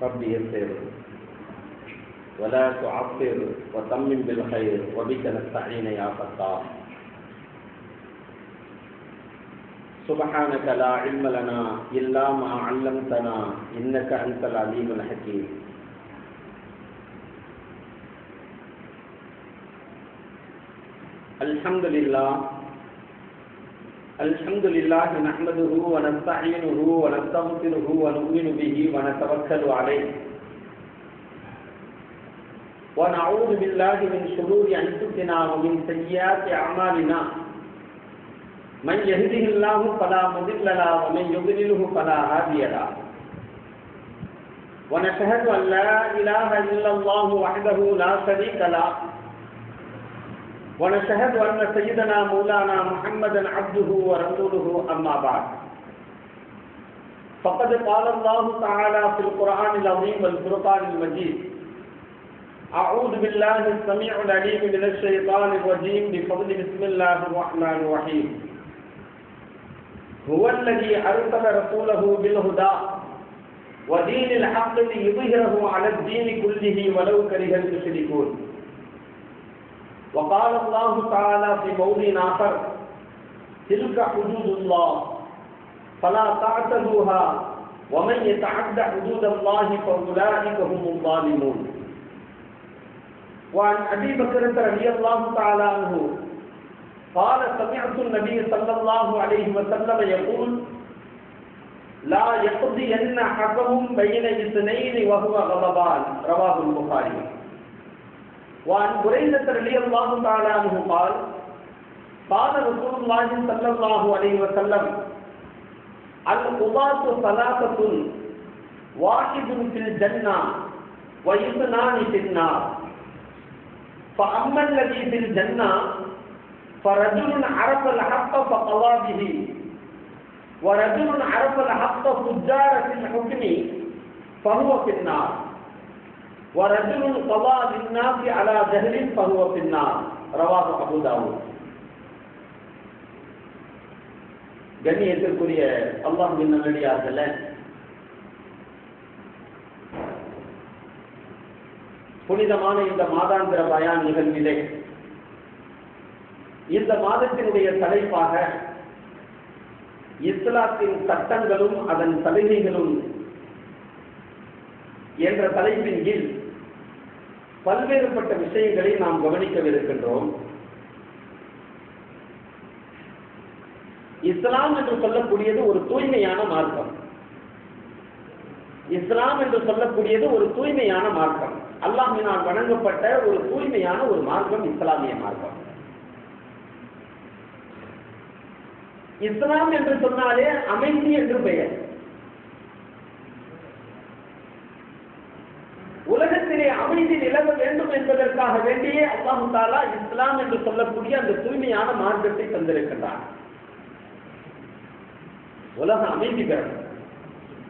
رب يسر ولا تعصر وتمم بالخير وبك نستعين يا فتاح. سبحانك لا علم لنا إلا ما علمتنا إنك أنت العليم الحكيم. الحمد لله نحمده ونستعينه ونستغفره ونؤمن به ونتوكل عليه ونعوذ بالله من شرور أنفسنا ومن سيئات أعمالنا. من يهده الله فلا مضل له ومن يضلله فلا هادي له. ونشهد أن لا إله إلا الله وحده لا شريك له ونشهد أن سيدنا مولانا محمدا عبده ورسوله أما بعد. فقد قال الله تعالى في القرآن العظيم والفرقان المجيد: أعوذ بالله السميع العليم من الشيطان الرجيم بفضل بسم الله الرحمن الرحيم. هو الذي أرسل رسوله بالهدى ودين الحق ليظهره على الدين كله ولو كره المشركون. وقال الله تعالى في موضع آخر: تلك حدود الله فلا تعتدوها ومن يتعد حدود الله فأولئك هم الظالمون. وعن أبي بكر رضي الله تعالى عنه قال: سمعت النبي صلى الله عليه وسلم يقول: لا يقضين حكم بين اثنين وهو غضبان. رواه البخاري. وعن بريدة رضي الله تعالى عنه قال: قال رسول الله صلى الله عليه وسلم: القضاة ثلاثة واحد في الجنة واثنان في النار. فأما الذي في الجنة فرجل عرف الحق فقضى به، ورجل عرف الحق فجار في الحكم فهو في النار، ورجل قضى للناس على جهل فهو في النار. رواه أبو داود. கண்ணியத்திற்குரிய அல்லாஹ்வின் நல்லடியார்களே, புனிதமான இந்த மாதாந்திர பயான் நிகழ்விலே இந்த மாதத்தினுடைய தலைப்பாக இஸ்லாத்தின் சட்டங்களும் அதன் சலுகைகளும் என்ற தலைப்பின் கீழ் பல்வேறுபட்ட விஷயங்களை நாம் கவனிக்கவிருக்கின்றோம். இஸ்லாம் என்று சொல்லக்கூடியது ஒரு தூய்மையான மார்க்கம். இஸ்லாம் என்று சொல்லக்கூடியது ஒரு தூய்மையான மார்க்கம். அல்லாஹ்வினால் வழங்கப்பட்ட ஒரு தூய்மையான ஒரு மார்க்கம் இஸ்லாமிய மார்க்கம். இஸ்லாம் என்று சொன்னாலே அமைதி என்று பெயர். உலகத்திலே அமைதி நிலவ வேண்டும் என்பதற்காக வேண்டியே அல்லாஹ் தஆலா இஸ்லாம் என்று சொல்லக்கூடிய அந்த தூய்மையான மார்க்கத்தை தந்திருக்கின்றார். உலகம் அமைதி பெறும்,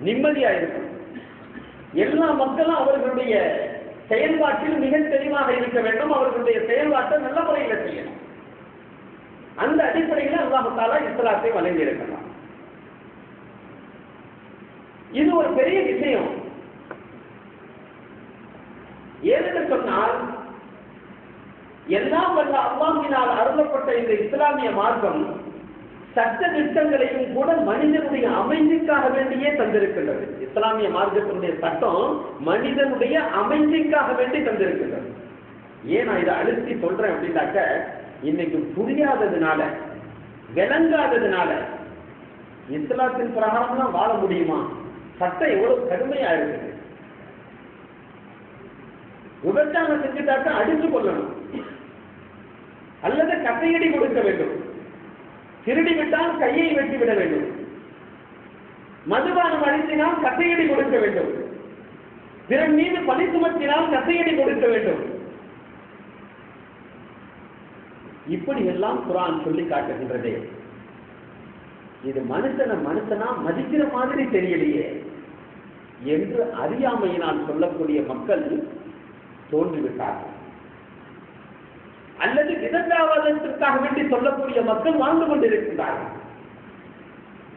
நிம்மதியா இருக்கும். எல்லா மக்களும் அவர்களுடைய செயல்பாட்டில் மிக தெளிவாக இருக்க வேண்டும். அவர்களுடைய செயல்பாட்டை நல்ல முறையில் செய்யணும். அந்த அடிப்படையில் அல்லாஹ் தஆலா இஸ்லாத்தை வழங்கி இருக்கிறார். இது ஒரு பெரிய விஷயம். ஏனென்று சொன்னால், எல்லாம் வல்ல அல்லாஹ்வினால் அருளப்பட்ட இந்த இஸ்லாமிய மார்க்கம் சட்ட திட்டங்களையும் கூட மனிதனுடைய அமைதிக்காக வேண்டியே தந்திருக்கின்றது. இஸ்லாமிய மார்க்கத்தினுடைய சட்டம் மனிதனுடைய அமைதிக்காக வேண்டி தந்திருக்கின்றது. ஏன் நான் இதை அழுத்தி சொல்றேன் அப்படின்னாக்க, இன்னைக்கு புரியாததுனால, விளங்காததுனால இஸ்லாத்தின் பிரகாரம் தான் வாழ முடியுமா? சட்டம் எவ்வளவு கடுமையா இருக்குது. விபச்சாரம் செஞ்சுட்டாக்க அடித்து கொள்ளணும் அல்லது கட்டையடி கொடுக்க வேண்டும். திருடி விட்டால் கையை வெட்டி விட வேண்டும். மதுபானம் அடித்தினால் கட்டையடி கொடுக்க வேண்டும். பிறன் மீது பழி சுமத்தினால் கட்டையடி கொடுக்க வேண்டும். இப்படி எல்லாம் குர்ஆன் சொல்லி காட்டுகின்றதே. இது மனுஷனா மதிக்கிற மாதிரி தெரியலையே என்று அறியாமையினால் சொல்லக்கூடிய மக்கள் தோன்றிவிட்டார்கள். அல்லது விதண்டாவாதத்திற்காக வேண்டி சொல்லக்கூடிய மக்கள் வாழ்ந்து கொண்டிருக்கின்றார்கள்.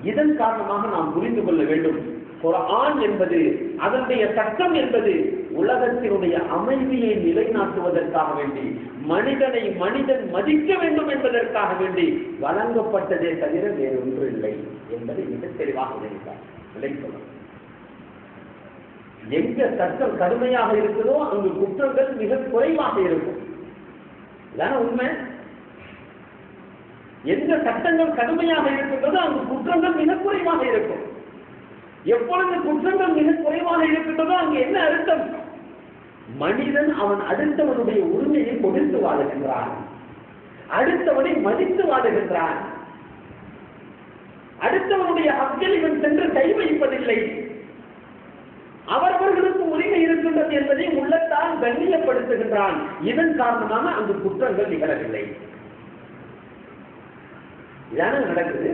இதன் காரணமாக நாம் புரிந்து கொள்ள வேண்டும், குர்ஆன் என்பது அதனுடைய சட்டம் என்பது உலகத்தினுடைய அமைதியை நிலைநாட்டுவதற்காக வேண்டி, மனிதனை மனிதன் மதிக்க வேண்டும் என்பதற்காக வேண்டி வழங்கப்பட்டதே தவிர வேறு ஒன்று இல்லை என்பதை மிக தெளிவாக விளங்கினார். எங்க சட்டம் கடுமையாக இருக்கிறதோ அங்கு குற்றங்கள் மிக குறைவாக இருக்கும். இதான உண்மை. எந்த சட்டங்கள் கடுமையாக இருக்கின்றதோ அங்கு குற்றங்கள் மிக குறைவாக இருக்கும். எப்பொழுது குற்றங்கள் மிக குறைவாக இருக்கின்றதோ அங்கு என்ன அர்த்தம்? மனிதன் அவன் அடுத்தவனுடைய உரிமையை கொடுத்து வாழுகின்றான், அடுத்தவனை மதித்து வாழுகின்றான், அடுத்தவனுடைய ஹக்கில் இவன் சென்று கை வைப்பதில்லை, அவர்களுக்கு உரிமை இருக்கின்றது என்பதை உள்ளத்தால் கண்ணியப்படுத்துகின்றான். இதன் காரணமாக அங்கு குற்றங்கள் நிகழவில்லை. இதான நடக்குது.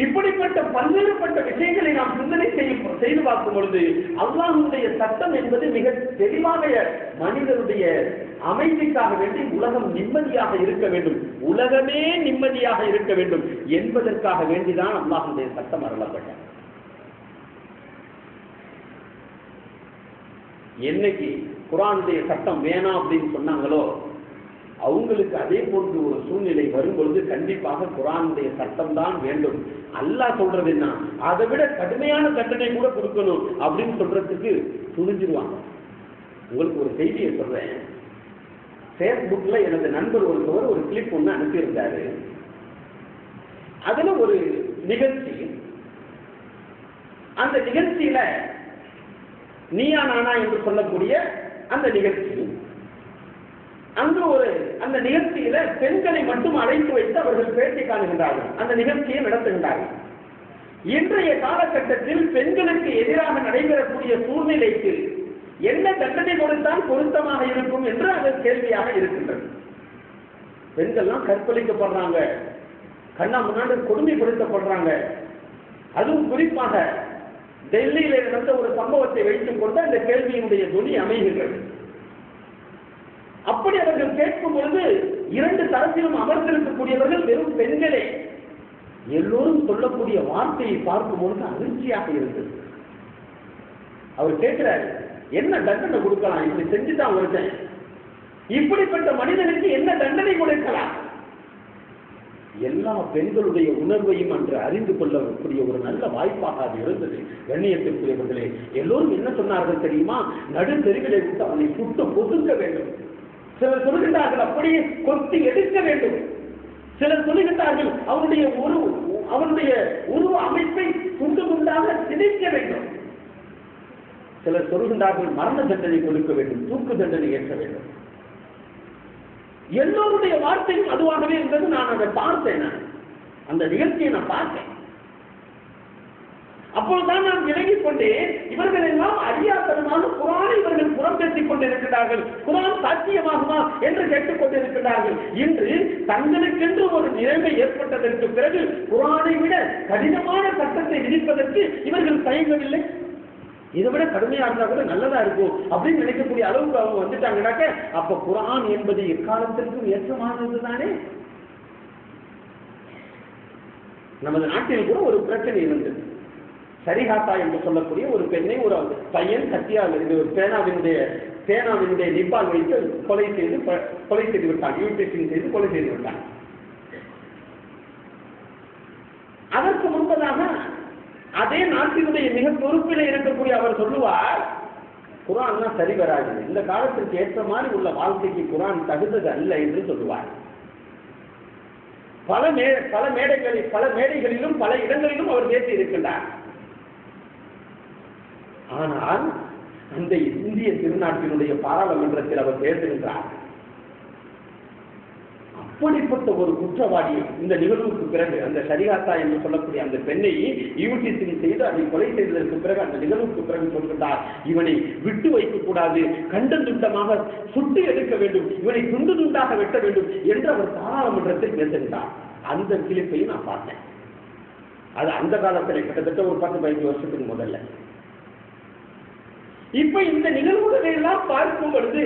இப்படிப்பட்ட பல்வேறுபட்ட விஷயங்களை நாம் சிந்தனை செய்து பார்க்கும் பொழுது அல்லாஹ்வுடைய சட்டம் என்பது மிக தெளிவாக மனிதனுடைய அமைதிக்காக வேண்டி உலகம் நிம்மதியாக இருக்க வேண்டும், உலகமே நிம்மதியாக இருக்க வேண்டும் என்பதற்காக வேண்டிதான் அல்லாஹ்வுடைய சட்டம் அருளப்பட்டது. என்னைக்கு குர்ஆனுடைய சட்டம் வேணாம் அப்படின்னு சொன்னாங்களோ அவங்களுக்கு அதே போன்று ஒரு சூழ்நிலை வரும் பொழுது கண்டிப்பாக குர்ஆனுடைய சட்டம் தான் வேண்டும். அல்லாஹ் சொல்றது என்ன, அதை விட கடுமையான தண்டனை கூட கொடுக்கணும் அப்படின்னு சொல்றதுக்கு துணிஞ்சிருவாங்க. உங்களுக்கு ஒரு செய்தியை சொல்றேன். ஃபேஸ்புக்ல எனது நண்பர் ஒருத்தவர் ஒரு கிளிப் ஒன்று அனுப்பியிருந்தாரு. அதுல ஒரு நிகழ்ச்சி, அந்த நிகழ்ச்சியில நீயா நானா என்று சொல்லக்கூடிய அந்த நிகழ்ச்சி, அங்கு அந்த நிகழ்ச்சியில பெண்களை மட்டும் அழைத்து வைத்து அவர்கள் பேட்டி காணுகின்றார்கள், அந்த நிகழ்ச்சியை நடத்துகின்றார்கள். இன்றைய காலகட்டத்தில் பெண்களுக்கு எதிராக நடைபெறக்கூடிய சூழ்நிலைக்கு என்ன தண்டனை கொடுத்தால் பொருத்தமாக இருக்கும் என்று அது கேள்வியாக இருக்கின்றது. பெண்கள்லாம் கற்பழிக்கப்படுறாங்க, கண்ணா முன்னாடி கொடுமைப்படுத்தப்படுறாங்க. அதுவும் குறிப்பாக டெல்லியில நடந்த ஒரு சம்பவத்தை வைத்துக் கொண்டு அந்த கேள்வியினுடைய துணி அமைகிறது. அப்படி அவர்கள் கேட்கும் பொழுது இரண்டு தரப்பிலும் அமர்ந்திருக்கக்கூடியவர்கள் வெறும் பெண்களே. எல்லோரும் சொல்லக்கூடிய வார்த்தையை பார்க்கும் பொழுது அதிர்ச்சியாக இருந்தது. அவர் கேட்கிறார், என்ன தண்டனை கொடுக்கலாம், இப்படி செஞ்சுதான் வருஷன், இப்படிப்பட்ட மனிதனுக்கு என்ன தண்டனை கொடுக்கலாம்? எல்லா பெண்களுடைய உணர்வையும் அன்று அறிந்து கொள்ளக்கூடிய ஒரு நல்ல வாய்ப்பாக அது இருந்தது. கண்ணியத்திற்குரியவர்களே, எல்லோரும் என்ன சொன்னார்கள் தெரியுமா? நடு தெருவிலை விட்டு அவனை சுட்டு பொதுக்க வேண்டும். சிலர் சொல்கின்றார்கள் அப்படியே கொத்தி எடுக்க வேண்டும். சிலர் சொல்கின்றார்கள் அவனுடைய உருவ அமைப்பை துண்டு துண்டாக சிதைக்க வேண்டும். சிலர் சொல்கின்றார்கள் மரண தண்டனை கொடுக்க வேண்டும், தூக்கு தண்டனை ஏற்ற வேண்டும். எல்லோருடைய வார்த்தையும் அதுவாகவே இருந்தது. நான் அதை பார்த்தேன், அந்த நிகழ்ச்சியை நான் பார்த்தேன். அப்பொழுதுதான் நான் விலகிக் கொண்டேன். இவர்கள் எல்லாம் அறியாத்தனமாக குர்ஆனை இவர்கள் புறம் பேசிக் கொண்டிருக்கிறார்கள். குர்ஆன் சாத்தியமாகுமா என்று கேட்டுக் கொண்டிருக்கிறார்கள். இன்று தங்களுக்கென்று ஒரு நிலைமை ஏற்பட்டதற்கு பிறகு குர்ஆனை விட கடினமான சட்டத்தை விதிப்பதற்கு இவர்கள் தயங்கவில்லை. இதை விட கடுமையா இருந்தா கூட நல்லதா இருக்கும் அப்படின்னு நினைக்கக்கூடிய அளவுக்கு அவங்க வந்துட்டாங்கன்னாக்க அப்ப குர்ஆன் என்பது எக்காலத்திற்கும் ஏற்றமானது தானே. நமது நாட்டில் கூட ஒரு பிரச்சனை இருந்தது. சரிகாத்தா என்று சொல்லக்கூடிய ஒரு பெண்ணை ஒரு பையன் கத்தியால் ஒரு பேனாவினுடைய நிப்பால் வைத்து கொலை செய்து விட்டான், யூடியூபிங் செய்து கொலை செய்து விட்டான். அதற்கு முன்பதாக அதே நாட்டினுடைய மிக பொறுப்பில் இருக்கக்கூடிய அவர் சொல்லுவார், குர்ஆன் தான் சரி வராது, இந்த காலத்திற்கு ஏற்ற மாதிரி உள்ள வாழ்க்கைக்கு குர்ஆன் தகுந்தது அல்ல என்று சொல்லுவார். பல மேடைகளிலும் பல இடங்களிலும் அவர் பேசி இருக்கின்றார். ஆனால் அந்த இந்திய திருநாட்டினுடைய பாராளுமன்றத்தில் அவர் பேசுகின்றார். அப்படிப்பட்ட ஒரு குற்றவாளி இந்த நிகழ்வுக்கு பிறகு அந்த சரிகாத்தா என்று சொல்லக்கூடிய அந்த பெண்ணை யூடியூபிங் செய்து அதை கொலை செய்ததற்கு பிறகு அந்த நிகழ்வுக்கு பிறகு சொல்கின்றார், இவனை விட்டு வைக்க கூடாது, கண்டம் துண்டமாக சுட்டு எடுக்க வேண்டும், இவனை துண்டு துண்டாக வெட்ட வேண்டும் என்று அவர் பாராளுமன்றத்தில் பேசுகின்றார். அந்த கிளிப்பையும் நான் பார்த்தேன். அது அந்த காலத்தில் கிட்டத்தட்ட ஒரு 10-15 வருஷத்துக்கு முதல்ல. இப்ப இந்த நிகழ்வுகளை எல்லாம் பார்க்கும் பொழுது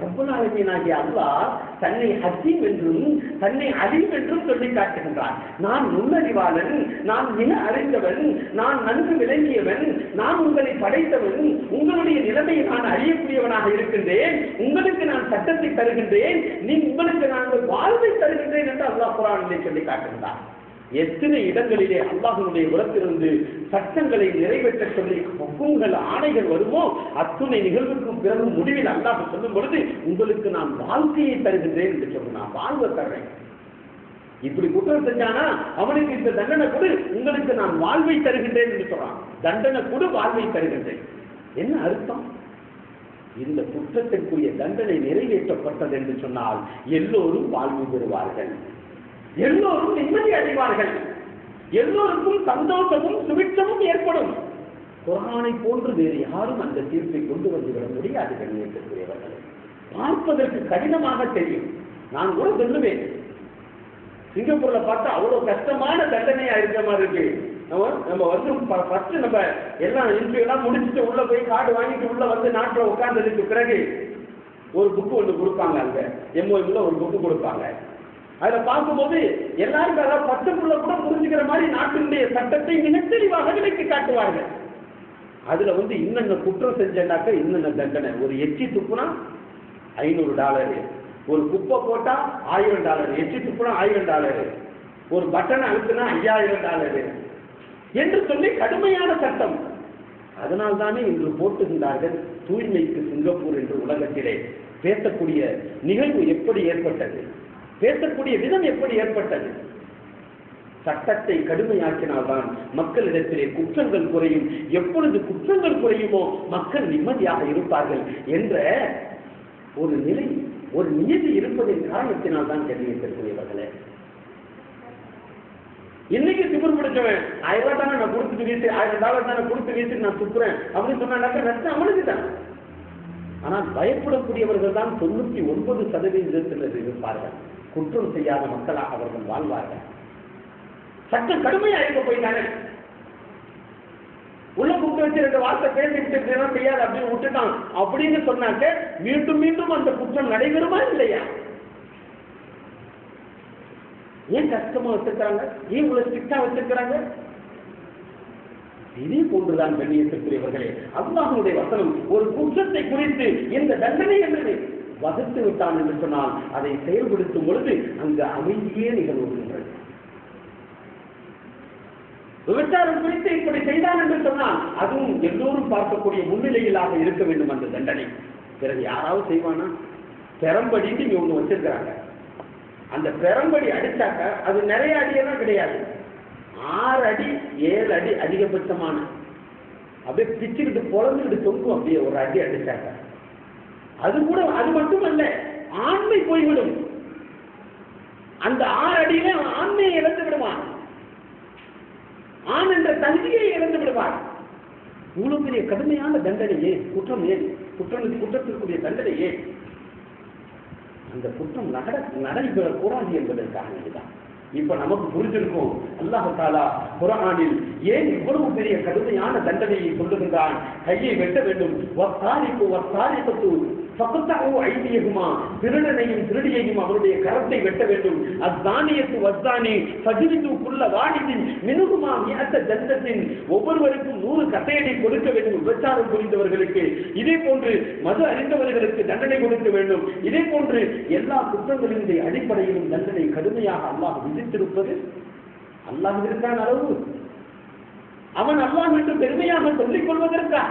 ரப்பல் ஆலமீனாகிய அல்லாஹ் தன்னை ஹக்கீம் என்றும் தன்னை அலீம் என்றும் சொல்லி காட்டுகின்றான். நான் நுண்ணறிவாளன், நான் மிக அறிந்தவன், நான் நன்கு விளங்கியவன், நான் உங்களை படைத்தவன், உங்களுடைய நிலைமையை நான் அறியக்கூடியவனாக இருக்கின்றேன், உங்களுக்கு நான் சட்டத்தை தருகின்றேன், உங்களுக்கு நான் வாழ்வை தருகின்றேன் என்று அல்லாஹ் குர்ஆனிலே சொல்லி காட்டுகின்றான். எத்தனை இடங்களிலே அல்லாஹ்வுடைய புறத்திலிருந்து சட்டங்களை நிறைவேற்ற சொல்லி ஹுக்கும்கள் ஆணைகள் வருமோ அத்துணை நிகழ்வுக்கும் பிறகு முடிவில் அல்லாஹ் சொல்லும் பொழுது உங்களுக்கு நான் வாழ்க்கையை தருகின்றேன் என்று சொல்லுவேன். வாழ்வை தர்றேன். இப்படி குற்றம் செஞ்சானா அவனுக்கு இந்த தண்டனை கொடு, உங்களுக்கு நான் வாழ்வை தருகின்றேன் என்று சொல்றான். தண்டனை கொடு, வாழ்வை தருகின்றேன். என்ன அர்த்தம்? இந்த குற்றத்திற்குரிய தண்டனை நிறைவேற்றப்பட்டது என்று சொன்னால் எல்லோரும் வாழ்வு பெறுவார்கள், எல்லோரும் நிம்மதி அடைவார்கள், எல்லோருக்கும் சந்தோஷமும் சுபிட்சமும் ஏற்படும். குர்ஆனை போன்று வேறு யாரும் அந்த தீர்ப்பை கொண்டு வந்துவிட முடியாது. கண்ணியத்திற்குரியவர்கள், பார்ப்பதற்கு கடினமாக தெரியும். நான் கூட சொல்லுவேன், சிங்கப்பூர்ல பார்த்தா அவ்வளவு கஷ்டமான தண்டனையா இருக்க மாதிரி இருக்கு. நம்ம வந்து ஃபர்ஸ்ட் நம்ம எல்லாம் இன்டர்வியூ எல்லாம் முடிச்சுட்டு உள்ள போய் கார்டு வாங்கிட்டு உள்ள வந்து நாட்டில் உட்கார்ந்ததுக்கு பிறகு ஒரு புக்கு ஒன்று கொடுப்பாங்க. அங்க எம்ஓஎம்ல ஒரு புக்கு கொடுப்பாங்க. அதுல பார்க்கும்போது எல்லாருக்கும் அதாவது பத்துக்குள்ள கூட புரிஞ்சுக்கிற மாதிரி நாட்டினுடைய சட்டத்தை மிக தெளிவாக விளக்கி காட்டுவார்கள். அதுல வந்து இன்னென்ன குற்றம் செஞ்சாக்க இன்னென்ன தண்டனை. ஒரு எச்சி துப்புனா $500, ஒரு குப்பை போட்டா $1000, எச்சி துப்புனா $1000, ஒரு பட்டனை அழுத்தினா $5000 என்று சொல்லி கடுமையான சட்டம். அதனால் தானே இன்று போட்டுகின்றார்கள் தூய்மைக்கு சிங்கப்பூர் என்று உலகத்திலே. பேசக்கூடிய நிகழ்வு எப்படி ஏற்பட்டது, பேசக்கூடிய விதம் எப்படி ஏற்பட்டது? சட்டத்தை கடுமையாக்கினால்தான் மக்களிடத்திலே குற்றங்கள் குறையும். எப்பொழுது குற்றங்கள் குறையுமோ மக்கள் நிம்மதியாக இருப்பார்கள் என்ற ஒரு நிலை, ஒரு நியதி இருப்பதின் காரணத்தினால் தான் கண்ணியத்திற்குரியவர்களே. இன்னைக்கு திமிர் பிடிச்சவன் $1000 தானே நான் கொடுத்துட்டு வீசி, $1000 தானே கொடுத்து வீசி நான் துப்புறேன் அப்படின்னு சொன்னாக்க நஷ்டம் அவனுக்கு தான். ஆனால் பயப்படக்கூடியவர்கள் தான் 99% இருப்பார்கள். குற்றம் செய்யாத மக்களாக அவர்கள் வாழ்வார்கள். சட்டம் கடுமையா இருக்க போயிட்டாங்க. உள்ள கூப்பிட்டு வச்சு 2 வார்த்தை பேசிட்டு செய்யாது அப்படின்னு விட்டுட்டான் அப்படின்னு சொன்னாக்க மீண்டும் மீண்டும் அந்த குற்றம் நடைபெறுமா இல்லையா? ஏன் கஷ்டமா வச்சிருக்காங்க? ஏன் இவ்வளவு ஸ்ட்ரிக்டா வச்சிருக்கிறாங்க? இதே போன்றுதான் கண்ணியத்திற்குரியவர்களே, அல்லாஹ்வுடைய வசனம் ஒரு குற்றத்தை குறித்து இந்த தண்டனை என்று வகுத்து விட்டான் என்று சொன்னால் அதை செயல்படுத்தும் பொழுது அங்கு அமைதியே நிகழ்வுகின்றது. விபச்சாரம் குறித்து இப்படி செய்தான் என்று சொன்னால் அதுவும் எல்லோரும் பார்க்கக்கூடிய முன்னிலையிலாக இருக்க வேண்டும் அந்த தண்டனை. பிறகு யாராவது செய்வானா? பெரம்படின்னு இங்க ஒண்ணு வச்சிருக்கிறாங்க. அந்த பெரம்படி அடிச்சாக்க அது நிறைய அடியெல்லாம் கிடையாது, 6 அடி 7 அடி அதிகபட்சமான. அப்படியே பிச்சுக்கிட்டு பொழந்துக்கிட்டு தொங்கும். அப்படியே ஒரு அடி அடிச்சாக்க அது கூட, அது மட்டுமல்ல, ஆண்மை போய்விடும். அந்த 6 அடியில ஆண்மையை இழந்து விடுவான், ஆண் என்ற தகுதியை இழந்து விடுவார். இவ்வளவு பெரிய கடுமையான தண்டனை ஏன்? குற்றம் ஏன்? குற்றத்திற்குரிய தண்டனை ஏன்? அந்த குற்றம் நடைபெறக்கூடாது என்பதற்காக இதுதான். இப்ப நமக்கு புரிஞ்சிருக்கும் அல்லாஹ் தஆலா குர்ஆனில் ஏன் இவ்வளவு பெரிய கடுமையான தண்டனையை சொல்லுகின்றான். கையை வெட்ட வேண்டும். வஸ்ஸாரிகு வஸ்ஸாரிகத்து ஃபக்தஉ ஐதியஹுமா, திருடனையும் திருடியையும் அவருடைய கரத்தை வெட்ட வேண்டும். அஸ்ஸானியத்து வஸ்ஸானி ஃபஜ்லிது குல்ல வாஹிதின் மின்ஹுமா மிஅத்த ஜல்தத்தின், ஒவ்வொருவருக்கும் 100 கட்டையடி கொடுக்க வேண்டும் விபச்சாரம் புரிந்தவர்களுக்கு. இதே போன்று மது அறிந்தவர்களுக்கு தண்டனை கொடுக்க வேண்டும். இதே போன்று எல்லா குற்றங்களின் அடிப்படையிலும் தண்டனை கடுமையாக அல்லாஹ் விதித்திருப்பது அல்லாஹ்விற்கான அளவு. அவன் அல்லாஹ் என்று பெருமையாக சொல்லிக் கொள்வதற்கா?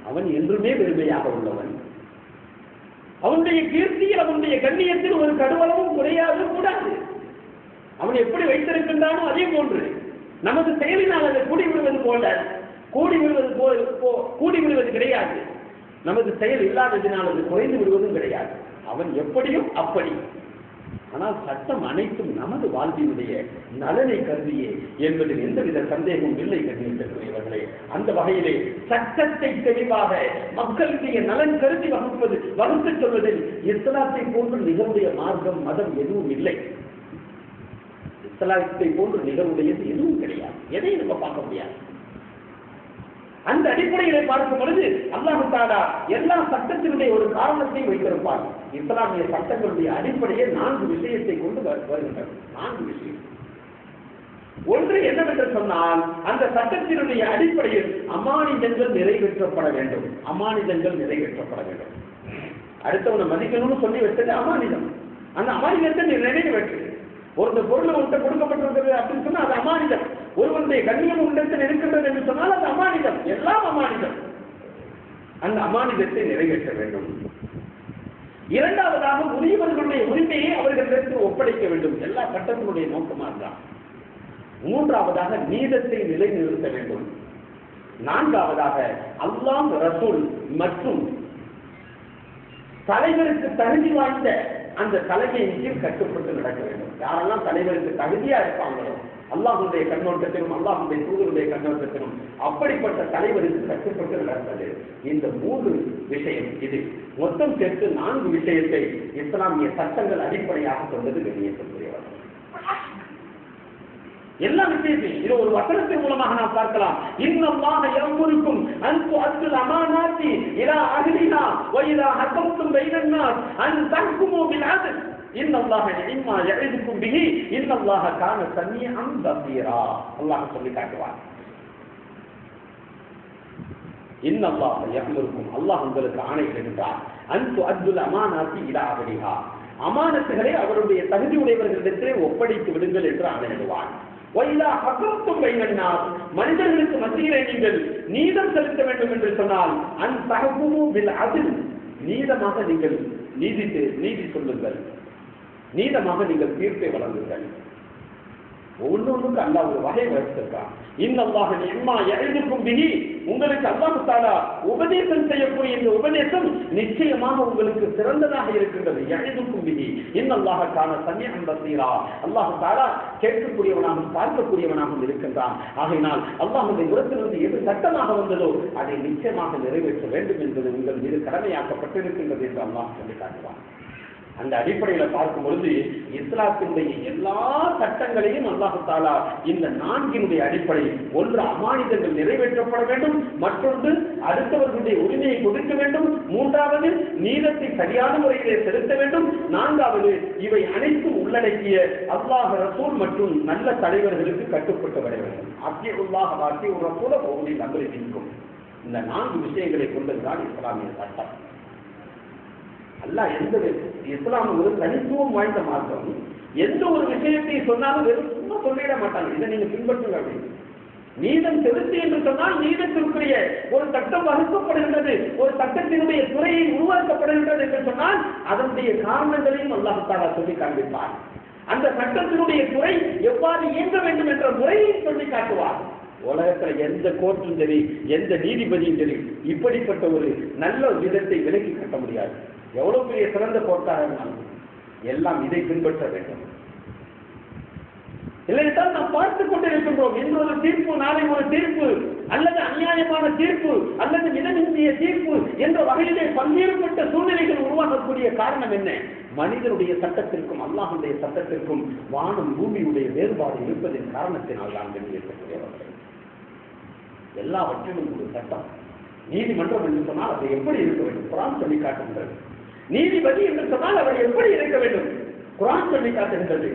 அவன் என்றுமே பெருமையாக உள்ளவன். அவனுடைய கீர்த்தியில் அவனுடைய கண்ணியத்தில் ஒரு கடுவளவும் குறையாது கூடாது. அவன் எப்படி வைத்திருக்கின்றானோ அதே போன்று நமது செயலினால் அதை கூடிவிடுவது போல கூடிவிடுவது கிடையாது. நமது செயல் இல்லாததினால் அது குறைந்து விடுவதும் கிடையாது. அவன் எப்படியும் அப்படி. ஆனால் சட்டம் அனைத்தும் நமது வாழ்வினுடைய நலனை கருதியே என்பதில் எந்தவித சந்தேகமும் இல்லை கண்ணியத்திற்குரியவர்களே. அந்த வகையிலே சட்டத்தை தெளிவாக மக்களுடைய நலன் கருதி வகுத்து சொல்வதில் இஸ்லாத்தை போன்று நிகழ்வுடைய மார்க்கம் மதம் எதுவும் இல்லை. இஸ்லாத்தை போன்று நிகழ்வுடையது எதுவும் கிடையாது. எதையும் நம்ம பார்க்க முடியாது. அந்த அடிப்படையிலே பார்க்கும் பொழுது அல்லாஹ் தஆலா எல்லா சட்டத்தினுடைய ஒரு காரணத்தையும் வைத்திருப்பார். இஸ்லாமிய சட்டங்களுடைய அடிப்படையை 4 விஷயத்தை கொண்டு வருகின்றன. 4 விஷயம். ஒன்று என்னவென்று சொன்னால், அந்த சட்டத்தினுடைய அடிப்படையில் அமானிதங்கள் நிறைவேற்றப்பட வேண்டும். அமானிதங்கள் நிறைவேற்றப்பட வேண்டும். அடுத்தவனை மதிக்கணும்னு சொல்லி வச்சது அமானிதம். அந்த அமானிதத்தை நிறைவேற்று. ஒரு பொருள் ஒன்றை கொடுக்கப்பட்டிருக்கிறது அப்படின்னு சொன்னா அது அமானிதம். ஒருவருடைய கண்ணியம் உண்டத்தில் இருக்கின்றது என்று சொன்னால் அது அமானிதம். எல்லாம் அமானிதம். அந்த அமானிதத்தை நிறைவேற்ற வேண்டும். இரண்டாவதாக உரியவர்களுடைய உரிமையை அவர்களிடத்தில் ஒப்படைக்க வேண்டும். எல்லா சட்டத்தினுடைய நோக்கமாக தான். மூன்றாவதாக நீதத்தை நிலைநிறுத்த வேண்டும். நான்காவதாக அல்லாஹ், ரசூல் மற்றும் தலைவருக்கு தகுதி வாய்ந்த அந்த தலைமையின் கீழ் கட்டுப்பட்டு நடக்க வேண்டும். யாரெல்லாம் தலைவருக்கு தகுதியா இருப்பாங்களோ, அல்லாஹ்வுடைய கண்ணோட்டத்திலும் அல்லாஹ்வுடைய தூதருடைய கண்ணோட்டத்திலும் அப்படிப்பட்ட தலைவருக்கு கட்டுப்பட்டு நடந்தது. இந்த 3 விஷயம், இது மொத்தம் சேர்த்து 4 விஷயத்தை இஸ்லாமிய சட்டங்கள் அடிப்படையாக கொண்டது கண்ணியத்திற்குரியவர்கள். எல்லா விஷயத்தையும் இது ஒரு வசனத்தின் மூலமாக நாம் பார்க்கலாம். இன்னல்லாஹ யஅமுருக்கும் அன் துஅத்துல் அமானாத்தி இலா அஹ்லிஹா வ இதா ஹக்கம்தும் பைனன் நாஸ் அன் தஹ்குமு பில் அத்ல் இன்னல்லாஹ நிஅமா யஇதுக்கும் பிஹி இன்னல்லாஹ கான சமீஅன் பஸீரா. அல்லாஹ் சொல்லி காட்டுவார். இன்னல்லாஹ யஅமுருக்கும், அல்லாஹ் உங்களுக்கு ஆணையிடுகிறார், அன் துஅத்துல் அமானாத்தி இலா அஹ்லிஹா, அமானத்துகளை அவருடைய தகுதியுடையவர்களிடத்திலே ஒப்படைத்து விடுங்கள் என்று ஆணையிடுவார். மனிதர்களுக்கு மத்தியிலே நீங்கள் நீதம் செலுத்த வேண்டும் என்று சொன்னால் நீதமாக நீங்கள் நீதி சொல்லுங்கள், நீதமாக நீங்கள் தீர்ப்பை வழங்குங்கள். ஒவ்வொன்றுக்கு அல்லாஹ் ஒரு வகை வகுத்திருக்கான். இன்னல்லாஹ நிஅமா யஇதுக்கும் பிஹி, உங்களுக்கு அல்லாஹ் தஆலா உபதேசம் செய்யக்கூடிய இந்த உபதேசம் நிச்சயமாக உங்களுக்கு சிறந்ததாக இருக்கின்றது. யஇதுக்கும் பிஹி இன்னல்லாஹ கான சமீஅன் பஸீரா, அல்லாஹ் தஆலா கேட்கக்கூடியவனாகவும் பார்க்கக்கூடியவனாகவும் இருக்கின்றான். ஆகையினால் அல்லாஹ்வுடைய புறத்திலிருந்து எது சட்டமாக வந்ததோ அதை நிச்சயமாக நிறைவேற்ற வேண்டும் என்பது உங்கள் மீது கடமையாக்கப்பட்டிருக்கின்றது என்று அல்லாஹ் சொல்லி காட்டுவான். அந்த அடிப்படையில் பார்க்கும் பொழுது இஸ்லாத்தினுடைய எல்லா சட்டங்களையும் அல்லாஹ் தஆலா இந்த 4 அடிப்படை, ஒன்று அமானிதங்கள் நிறைவேற்றப்பட வேண்டும், மற்றொன்று அடுத்தவர்களுடைய உரிமையை கொடுக்க வேண்டும், மூன்றாவது நீதத்தை சரியான முறையிலே செலுத்த வேண்டும், நான்காவது இவை அனைத்தும் உள்ளடக்கிய அல்லாஹ், ரசூல் மற்றும் நல்ல தலைவர்களுக்கு கட்டுப்பட்டு வர வேண்டும். அத்தியுல்லாஹ் அத்தியுர் ரசூல வஉலில் அம்ரி மின்கும். இந்த 4 விஷயங்களை கொண்டதுதான் இஸ்லாமிய சட்டம். அல்லாஹ் இஸ்லாம் ஒரு தனித்துவம் வாய்ந்த மார்க்கம். எந்த ஒரு விஷயத்தை சொன்னாலும் வெறும் சும்மா சொல்லிட மாட்டாங்க, இதை நீங்க பின்பற்றுங்க அப்படின்னு. நீதம் செலுத்தி என்று சொன்னால் நீதத்திற்குரிய ஒரு சட்டம் வகுக்கப்படுகின்றது, ஒரு சட்டத்தினுடைய துறையை உருவாக்கப்படுகின்றது என்று சொன்னால் அதனுடைய காரணங்களையும் அல்லாஹ் தஆலா சொல்லி காண்பிப்பார். அந்த சட்டத்தினுடைய துறை எவ்வாறு இயங்க வேண்டும் என்ற முறையை சொல்லி காட்டுவார். உலகத்துல எந்த கோர்ட்டும் சரி, எந்த நீதிபதியும் சரி, இப்படிப்பட்ட ஒரு நல்ல விதத்தை விலக்கி கட்ட முடியாது. எவ்வளவு பெரிய சிறந்த கோர்ட்டாக இருந்தாலும் எல்லாம் இதை பின்பற்ற வேண்டும். இல்லையென்றால் நாம் பார்த்துக் கொண்டிருக்கின்றோம், இன்று ஒரு தீர்ப்பு, நாளை ஒரு தீர்ப்பு, அல்லது அநியாயமான தீர்ப்பு, அல்லது மிதமிஞ்சிய தீர்ப்பு என்ற வகையிலே பல்வேறுபட்ட சூழ்நிலைகள் உருவாகக்கூடிய காரணம் என்ன? மனிதனுடைய சட்டத்திற்கும் அல்லாஹ்வுடைய சட்டத்திற்கும் வானம் பூமியுடைய வேறுபாடு இருப்பதின் காரணத்தினால் தான் வெளியேற்றக்கூடியவர்கள். எல்லாவற்றிலும் ஒரு சட்டம். நீதிமன்றம் என்று சொன்னால் அதை எப்படி இருக்க வேண்டும்? குர்ஆன் சொல்லி காட்டுகின்றது. நீதிபதி என்று சொன்னால் அவர் எப்படி இருக்க வேண்டும்? குர்ஆன் சொல்லி காட்டுகின்றது.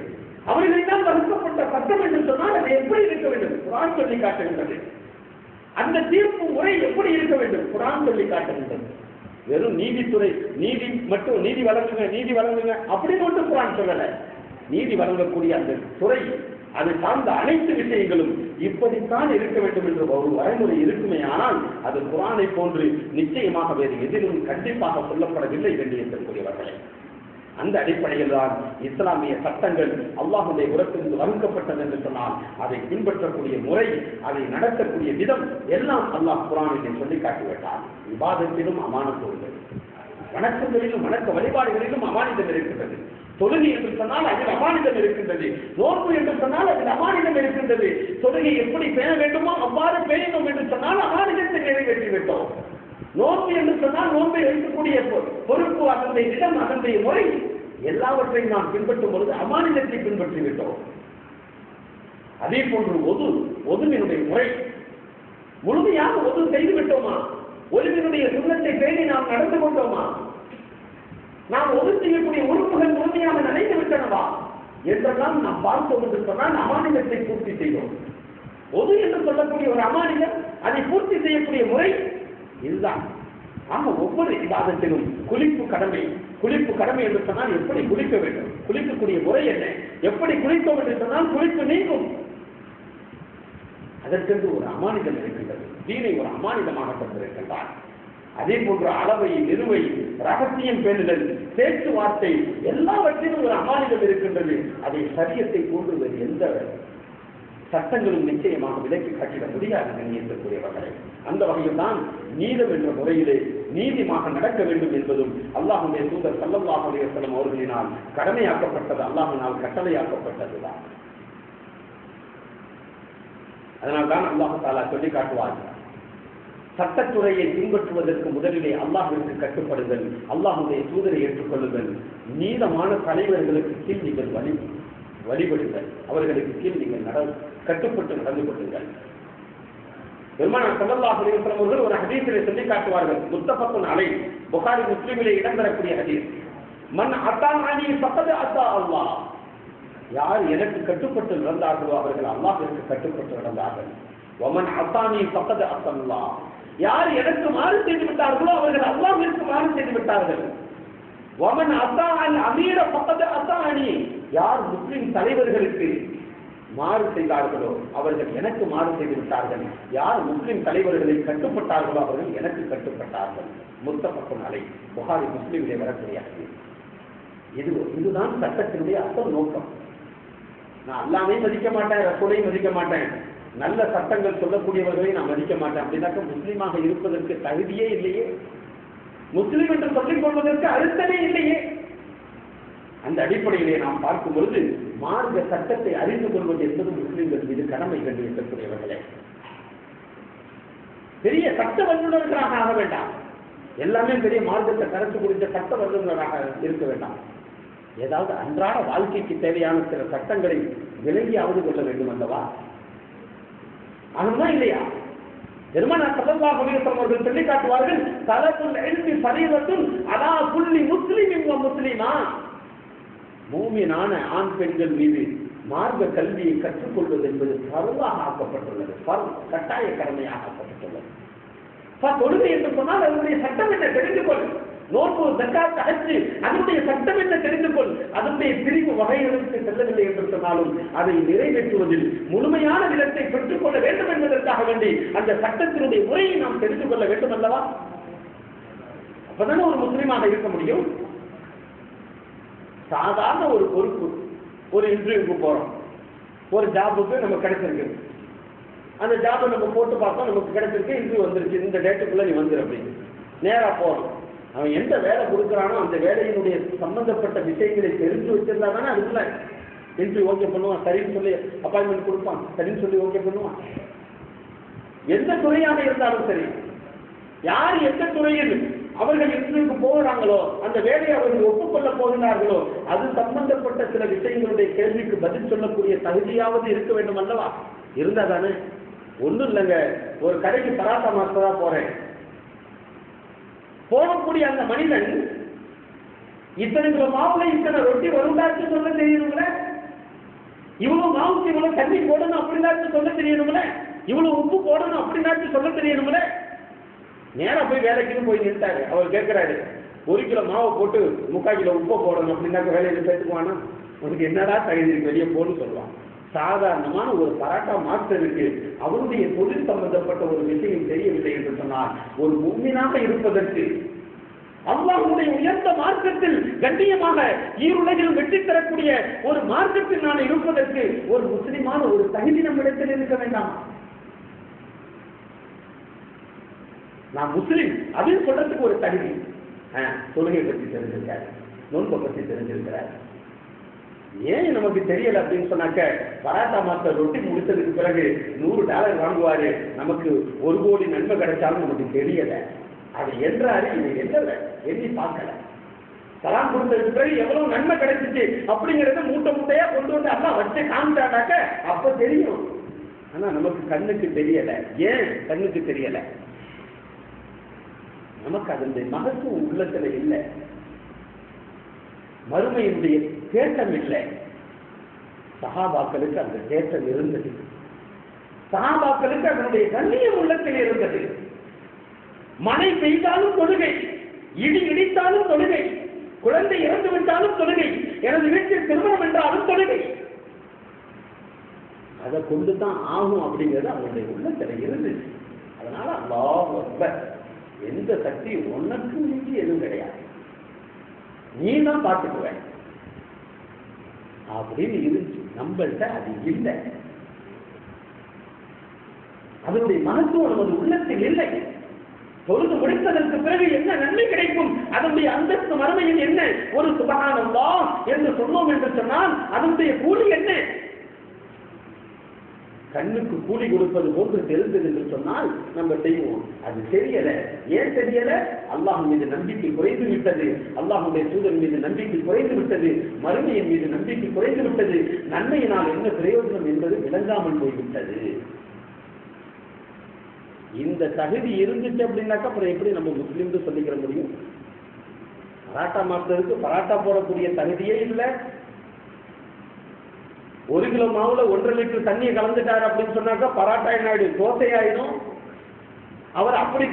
அவர்களிடம் வகுக்கப்பட்ட சட்டம் என்று சொன்னால் அதை எப்படி இருக்க வேண்டும்? குர்ஆன் சொல்லி காட்டுகின்றது. அந்த தீர்ப்பு முறை எப்படி இருக்க வேண்டும்? குர்ஆன் சொல்லி காட்டுகின்றது. வெறும் நீதித்துறை, நீதி வழங்குங்க அப்படின்னு ஒன்று குர்ஆன் சொல்லல. நீதி வழங்கக்கூடிய அந்த துறை, அது சார்ந்த அனைத்து விஷயங்களும் இப்படித்தான் இருக்க வேண்டும் என்ற ஒரு வரைமுறை இருக்குமே, ஆனால் அது குர்ஆனை போன்று நிச்சயமாக வேறு எதிலும் கண்டிப்பாக சொல்லப்படவில்லை வேண்டியவர்களே. அந்த அடிப்படையில் தான் இஸ்லாமிய சட்டங்கள் அல்லாஹ்வுடைய புறத்திலிருந்து வகுக்கப்பட்டது என்று சொன்னால் அதை பின்பற்றக்கூடிய முறை, அதை நடத்தக்கூடிய விதம் எல்லாம் அல்லாஹ் குர்ஆனிலே சொல்லி காட்டிவிட்டார். இபாதத்திலும் அமானத்து உள்ளது, வணக்கங்களிலும் வணக்க வழிபாடுகளிலும் அமானிதம் இருக்கின்றது. தொழுகை என்று சொன்னால் அதில் அமானிதம் இருக்கின்றது. நோன்பு என்று சொன்னால் அதில் அமானிதம் இருக்கின்றது. தொழுகை எப்படி பேண வேண்டுமோ அவ்வாறு பேணணும் என்று சொன்னால் அமானிதத்தை நிறைவேற்றி விட்டோம். நோன்பு என்று சொன்னால் நோன்பை வைக்கக்கூடிய பொறுப்பு, அதனுடைய இடம், அதனுடைய முறை எல்லாவற்றையும் நாம் பின்பற்றும் பொழுது அமானிதத்தை பின்பற்றி விட்டோம். அதே போன்று ஒதுவினுடைய முறை, முழுமையாக ஒது செய்து விட்டோமா? ஒலிவினுடைய சுண்ணத்தை பேணி நாம் நடந்து கொண்டோமா? நாம் ஒது செய்யக்கூடிய உறுப்புகள் முழுமையாக நினைத்து விட்டனவா என்றெல்லாம் நாம் பார்த்தோம் என்று சொன்னால் அமானிதத்தை பூர்த்தி செய்தோம். ஒது என்று சொல்லக்கூடிய ஒரு அமானிதம், அதை பூர்த்தி செய்யக்கூடிய முறை இதுதான். ஆமா, ஒவ்வொரு இபாதத்திலும் குளிப்பு கடமை. குளிப்பு கடமை என்று சொன்னால் எப்படி குளிக்க வேண்டும், குளிக்கக்கூடிய முறை என்ன, எப்படி குளித்தோம் என்று சொன்னால் குளிப்பு நீங்கும். அதற்கென்று ஒரு அமானிதம் இருக்கின்றது. தீனை ஒரு அமானிதமாக தந்திருக்கின்றார். அதே போன்ற அளவை, நிறுவை, ரகசியம் பேணுதல், பேச்சுவார்த்தை எல்லாவற்றிலும் ஒரு அமானிதம் இருக்கின்றது. அதை சரியத்தை போன்று வேறு எந்த சட்டங்களும் நிச்சயமாக விலக்கி காட்டிட முடியாது எண்ணக்கூடியவர்களை. அந்த வகையில் தான் நீதம் என்ற முறையிலே நீதிமாக நடக்க வேண்டும் என்பதும் அல்லாஹ்வுடைய தூதர் ஸல்லல்லாஹு அலைஹி வஸல்லம் அவர்களினால் கடமையாக்கப்பட்டது, அல்லாஹ்வினால் கட்டளையாக்கப்பட்டதுதான். அதனால்தான் அல்லாஹ் தஆலா சொல்லி காட்டுவார், சட்டத்துறையை பின்பற்றுவதற்கு முதலிலே அல்லாஹ்விற்கு கட்டுப்படுதல், அல்லாஹ்வுடைய தூதரை ஏற்றுக்கொள்ளுதல், நீதமான தலைவர்களுக்கு கீழ் நீங்கள் வழிபடுங்கள், அவர்களுக்கு கீழ் நீங்கள் கட்டுப்பட்டு நடந்து கொள்ளுங்கள். பெருமானார் ஸல்லல்லாஹு அலைஹி வஸல்லம் அவர்கள் ஒரு ஹதீஸிலே சொல்லி காட்டுவார்கள், முத்தஃபக்குன் அலைஹ், புகாரி முஸ்லிமிலே இடம்பெறக்கூடிய ஹதீஸ், மன் அத்தாஅனி ஃபக்கத் அத்தா அல்லாஹ், யார் எனக்கு கட்டுப்பட்டு நடந்தார்களோ அவர்கள் அல்லாஹ்விற்கு கட்டுப்பட்டு நடந்தார்கள். வமன் அத்தானி ஃபக்கத் அத்தல்லாஹ், யார் எனக்கு மாறு செய்து விட்டார்களோ அவர்கள் அல்லாஹ்விற்கு மாறு செய்து விட்டார்கள். வமன் அத்தாஅல் அமீர ஃபக்கத் அத்தானி, யார் முஸ்லிம் தலைவர்களுக்கு மாறு செய்தார்களோ அவர்கள் எனக்கு மாறு செய்து விட்டார்கள். யார் முஸ்லிம் தலைவர்களை கட்டுப்பட்டார்களோ அவர்கள் எனக்கு கட்டுப்பட்டார்கள். முத்தஃபக்குன் அலைஹ், புகாரி முஸ்லிமிலே வரக்கூடிய இதுதான் சட்டத்தினுடைய அசல் நோக்கம். நான் அல்லாமே மதிக்க மாட்டேன், ரசூலையும் மதிக்க மாட்டேன், நல்ல சட்டங்கள் சொல்லக்கூடியவர்களை நான் மதிக்க மாட்டேன் அப்படின்னாக்க முஸ்லீமாக இருப்பதற்கு தகுதியே இல்லையே, முஸ்லிம் என்று சொல்லிக் கொள்வதற்கு அழுத்தமே இல்லையே. அந்த அடிப்படையிலே நாம் பார்க்கும் பொழுது மார்க்க சட்டத்தை அறிந்து கொள்வது என்பது முஸ்லிம்கள் மீது கடமை கண்டு இருக்கக்கூடியவர்களே. பெரிய சட்ட வல்லுநர்களாக ஆக வேண்டாம், எல்லாமே பெரிய மார்க்கத்தை கருத்து குறித்த சட்ட வல்லுநராக இருக்க வேண்டாம். ஏதாவது அன்றாட வாழ்க்கைக்கு தேவையான சில சட்டங்களை விலகியாவது கொள்ள வேண்டும் அல்லவா? அதுதான் இல்லையா? பெருமானார் ஸல்லல்லாஹு அலைஹி வஸல்லம் அவர்கள் சொல்லி காட்டுவார்கள், தலபுல் இல்மி ஃபரீதத்துன் அலா குல்லி முஸ்லிமின் வ முஸ்லிமா, மூமினான ஆண் பெண்கள் மீது மார்க்க கல்வியை கற்றுக்கொள்வது என்பது ஃபர்தாக ஆக்கப்பட்டுள்ளது, கட்டாய கடமையாக ஆக்கப்பட்டுள்ளது. தொழுகை என்று சொன்னால் அதனுடைய சட்டம் என்ன தெரிந்து கொள், நோன்பு, ஜக்காத், ஹஜ் அதனுடைய சட்டம் என்ன தெரிந்து கொள். அதனுடைய பிரிவு வகைகளுக்கு செல்லவில்லை என்று சொன்னாலும் அதை நிறைவேற்றுவதில் முழுமையான விதத்தை பெற்றுக்கொள்ள வேண்டும் என்பதற்காக வேண்டி அந்த சட்டத்தினுடைய முறையை நாம் தெரிந்து கொள்ள வேண்டும் அல்லவா? அப்பதானே ஒரு முஸ்லீமாக இருக்க முடியும். சாதாரண ஒரு பொறுப்பு, ஒரு இன்டர்வியூக்கு போறோம், ஒரு ஜாபுக்கு நம்ம கிடைச்சிருக்கு, அந்த ஜாபை நம்ம போட்டு பார்த்தோம், நமக்கு கிடைச்சிருக்கு, இன்டர்வியூ வந்துருச்சு, இந்த டேட்டுக்குள்ள நீ வந்துரு அப்படின்னு நேரா போறோம். அவன் எந்த வேலை கொடுக்குறானோ அந்த வேலையினுடைய சம்பந்தப்பட்ட விஷயங்களை தெரிஞ்சு வச்சிருந்தா தானே அதுக்குள்ள இன்டர்வியூ ஓகே பண்ணுவான், சரின்னு சொல்லி அப்பாயின்மெண்ட் கொடுப்பான், சரின்னு சொல்லி ஓகே பண்ணுவான். எந்த துறையாக இருந்தாலும் சரி, யார் எந்த துறையில் அவர்கள் இன்டர்வியூக்கு போகிறாங்களோ அந்த வேலையை அவர்கள் ஒப்புக்கொள்ள போகிறார்களோ அது சம்பந்தப்பட்ட சில விஷயங்களுடைய கேள்விக்கு பதில் சொல்லக்கூடிய தகுதியாவது இருக்க வேண்டும் அல்லவா? இருந்தா தானே. ஒன்றும் இல்லைங்க, ஒரு கடைக்கு பராட்டா மாஸ்டரா போறேன், போகக்கூடிய அந்த மனிதன் இத்தனை கிலோ மாவுல இத்தனை ரொட்டி வருண்டாச்சு சொல்ல தெரியணும்ல, இவ்வளவு மாவுக்கு இவ்வளவு தண்ணி போடணும் அப்படின்னாச்சு சொல்ல தெரியணும்ல, இவ்வளவு உப்பு போடணும் அப்படின்னாச்சு சொல்ல தெரியணும்ல. நேரா போய் வேலைக்குன்னு போய் நின்றாரு. அவர் கேட்கிறாரு, 1 கிலோ மாவை போட்டு 3/4 கிலோ உப்பை போடணும் அப்படின்னாக்க வேலையில சேர்த்துக்குவானா? உனக்கு என்னடா தகுதி இருக்கு, வெளியே போன்னு சொல்லுவான். சாதாரணமான ஒரு பராட்டா மாஸ்டருக்கு அவருடைய தொழில் சம்பந்தப்பட்ட ஒரு விஷயம் தெரியவில்லை என்று சொன்னால் ஒரு முஃமினாக இருப்பதற்கு, அல்லாஹ்வுடைய உயர்ந்த மார்க்கத்தில் கண்ணியமாக ஈருலகில் வெற்றி தரக்கூடிய ஒரு மார்க்கத்தில் நான் இருப்பதற்கு ஒரு முஸ்லிமான ஒரு தகுதி நம்மிடத்தில் இருக்க வேண்டாமா? நான் முஸ்லிம் அப்படின்னு சொல்றதுக்கு ஒரு தகுதி, தொழுகை பற்றி தெரிஞ்சிருக்காரு, நோன்பை பற்றி தெரிஞ்சிருக்கிறார். ஏன் நமக்கு தெரியல அப்படின்னு சொன்னாக்க, பராட்டா மாஸ்டர் ரொட்டி முடிச்சதுக்கு பிறகு $100 வாங்குவாரு, நமக்கு 1 கோடி நன்மை கிடைச்சாலும் நமக்கு தெரியல. அது என்றாரு, இது என்னல எண்ணி பார்க்கல. சலாம் கொடுத்ததுக்கு பிறகு எவ்வளவு நன்மை கிடைச்சிச்சு அப்படிங்கறத மூட்டை மூட்டையா கொண்டு வந்து எல்லாம் வச்சு காமிச்சாட்டாக்க அப்ப தெரியும். ஆனா நமக்கு கண்ணுக்கு தெரியல. ஏன் கண்ணுக்கு தெரியல? நமக்கு அதனுடைய மகத்துவம் உள்ளத்துல இல்லை, மறுமையினுடைய தேட்டம் இல்லை. சஹாபாக்களுக்கு அந்த தேட்டம் இருந்தது, சஹாபாக்களுக்கு அதனுடைய கண்ணியம் உள்ளத்தில் இருந்தது. மழை பெய்தாலும் தொழுகை, இடி இடித்தாலும் தொழுகை, குழந்தை இறந்து விட்டாலும் தொழுகை, எனது வீட்டில் திருமணம் என்றாலும் தொழுகை. அதை கொண்டுதான் ஆகும் அப்படிங்கிறது அவனுடைய உள்ளத்தில் இருந்தது. அதனால அல்லாஹ் அக்பர், எந்த சக்தி உனக்கு மிஞ்சி எதுவும் கிடையாது, நீ தான் பார்த்துக்குவேன் அப்படின்னு இருந்துச்சு. நம்மள்கிட்ட அது இல்லை, அதனுடைய மகத்துவம் நமது உள்ளத்தில் இல்லை. தொழுது முடித்ததற்கு பிறகு என்ன நன்மை கிடைக்கும், அதனுடைய அந்தஸ்து மறுமையில் என்ன, ஒரு சுப்ஹானல்லாஹ் என்று சொன்னோம் என்று சொன்னால் அதனுடைய கூலி என்ன? கண்ணுக்கு கூலி கொடுப்பது போன்று தெரிந்தது என்று சொன்னால் நம்ம செய்வோம். அது தெரியல. ஏன் தெரியல? அல்லாஹ் மீது நம்பிக்கை குறைந்து விட்டது, அல்லாஹுடைய தூதர் மீது நம்பிக்கை குறைந்து விட்டது, மறுமையின் மீது நம்பிக்கை குறைந்து விட்டது, நன்மையினால் என்ன பிரயோஜனம் என்பது விளங்காமல் போய்விட்டது. இந்த தகுதி இருந்துச்சு அப்படின்னாக்கா அப்புறம் எப்படி நம்ம முஸ்லீம் சொல்லிக்கிற முடியும்? பராட்டா மாஸ்டருக்கு பராட்டா போடக்கூடிய தகுதியே இல்லை. 1 கிலோ மாவுல 1.5 லிட்டர் தண்ணியை கலந்துட்டாரு அப்படின்னு சொன்னாக்கா பராட்டா என்ன ஆயிடும்? தோசை ஆயிடும். அவர் அப்படி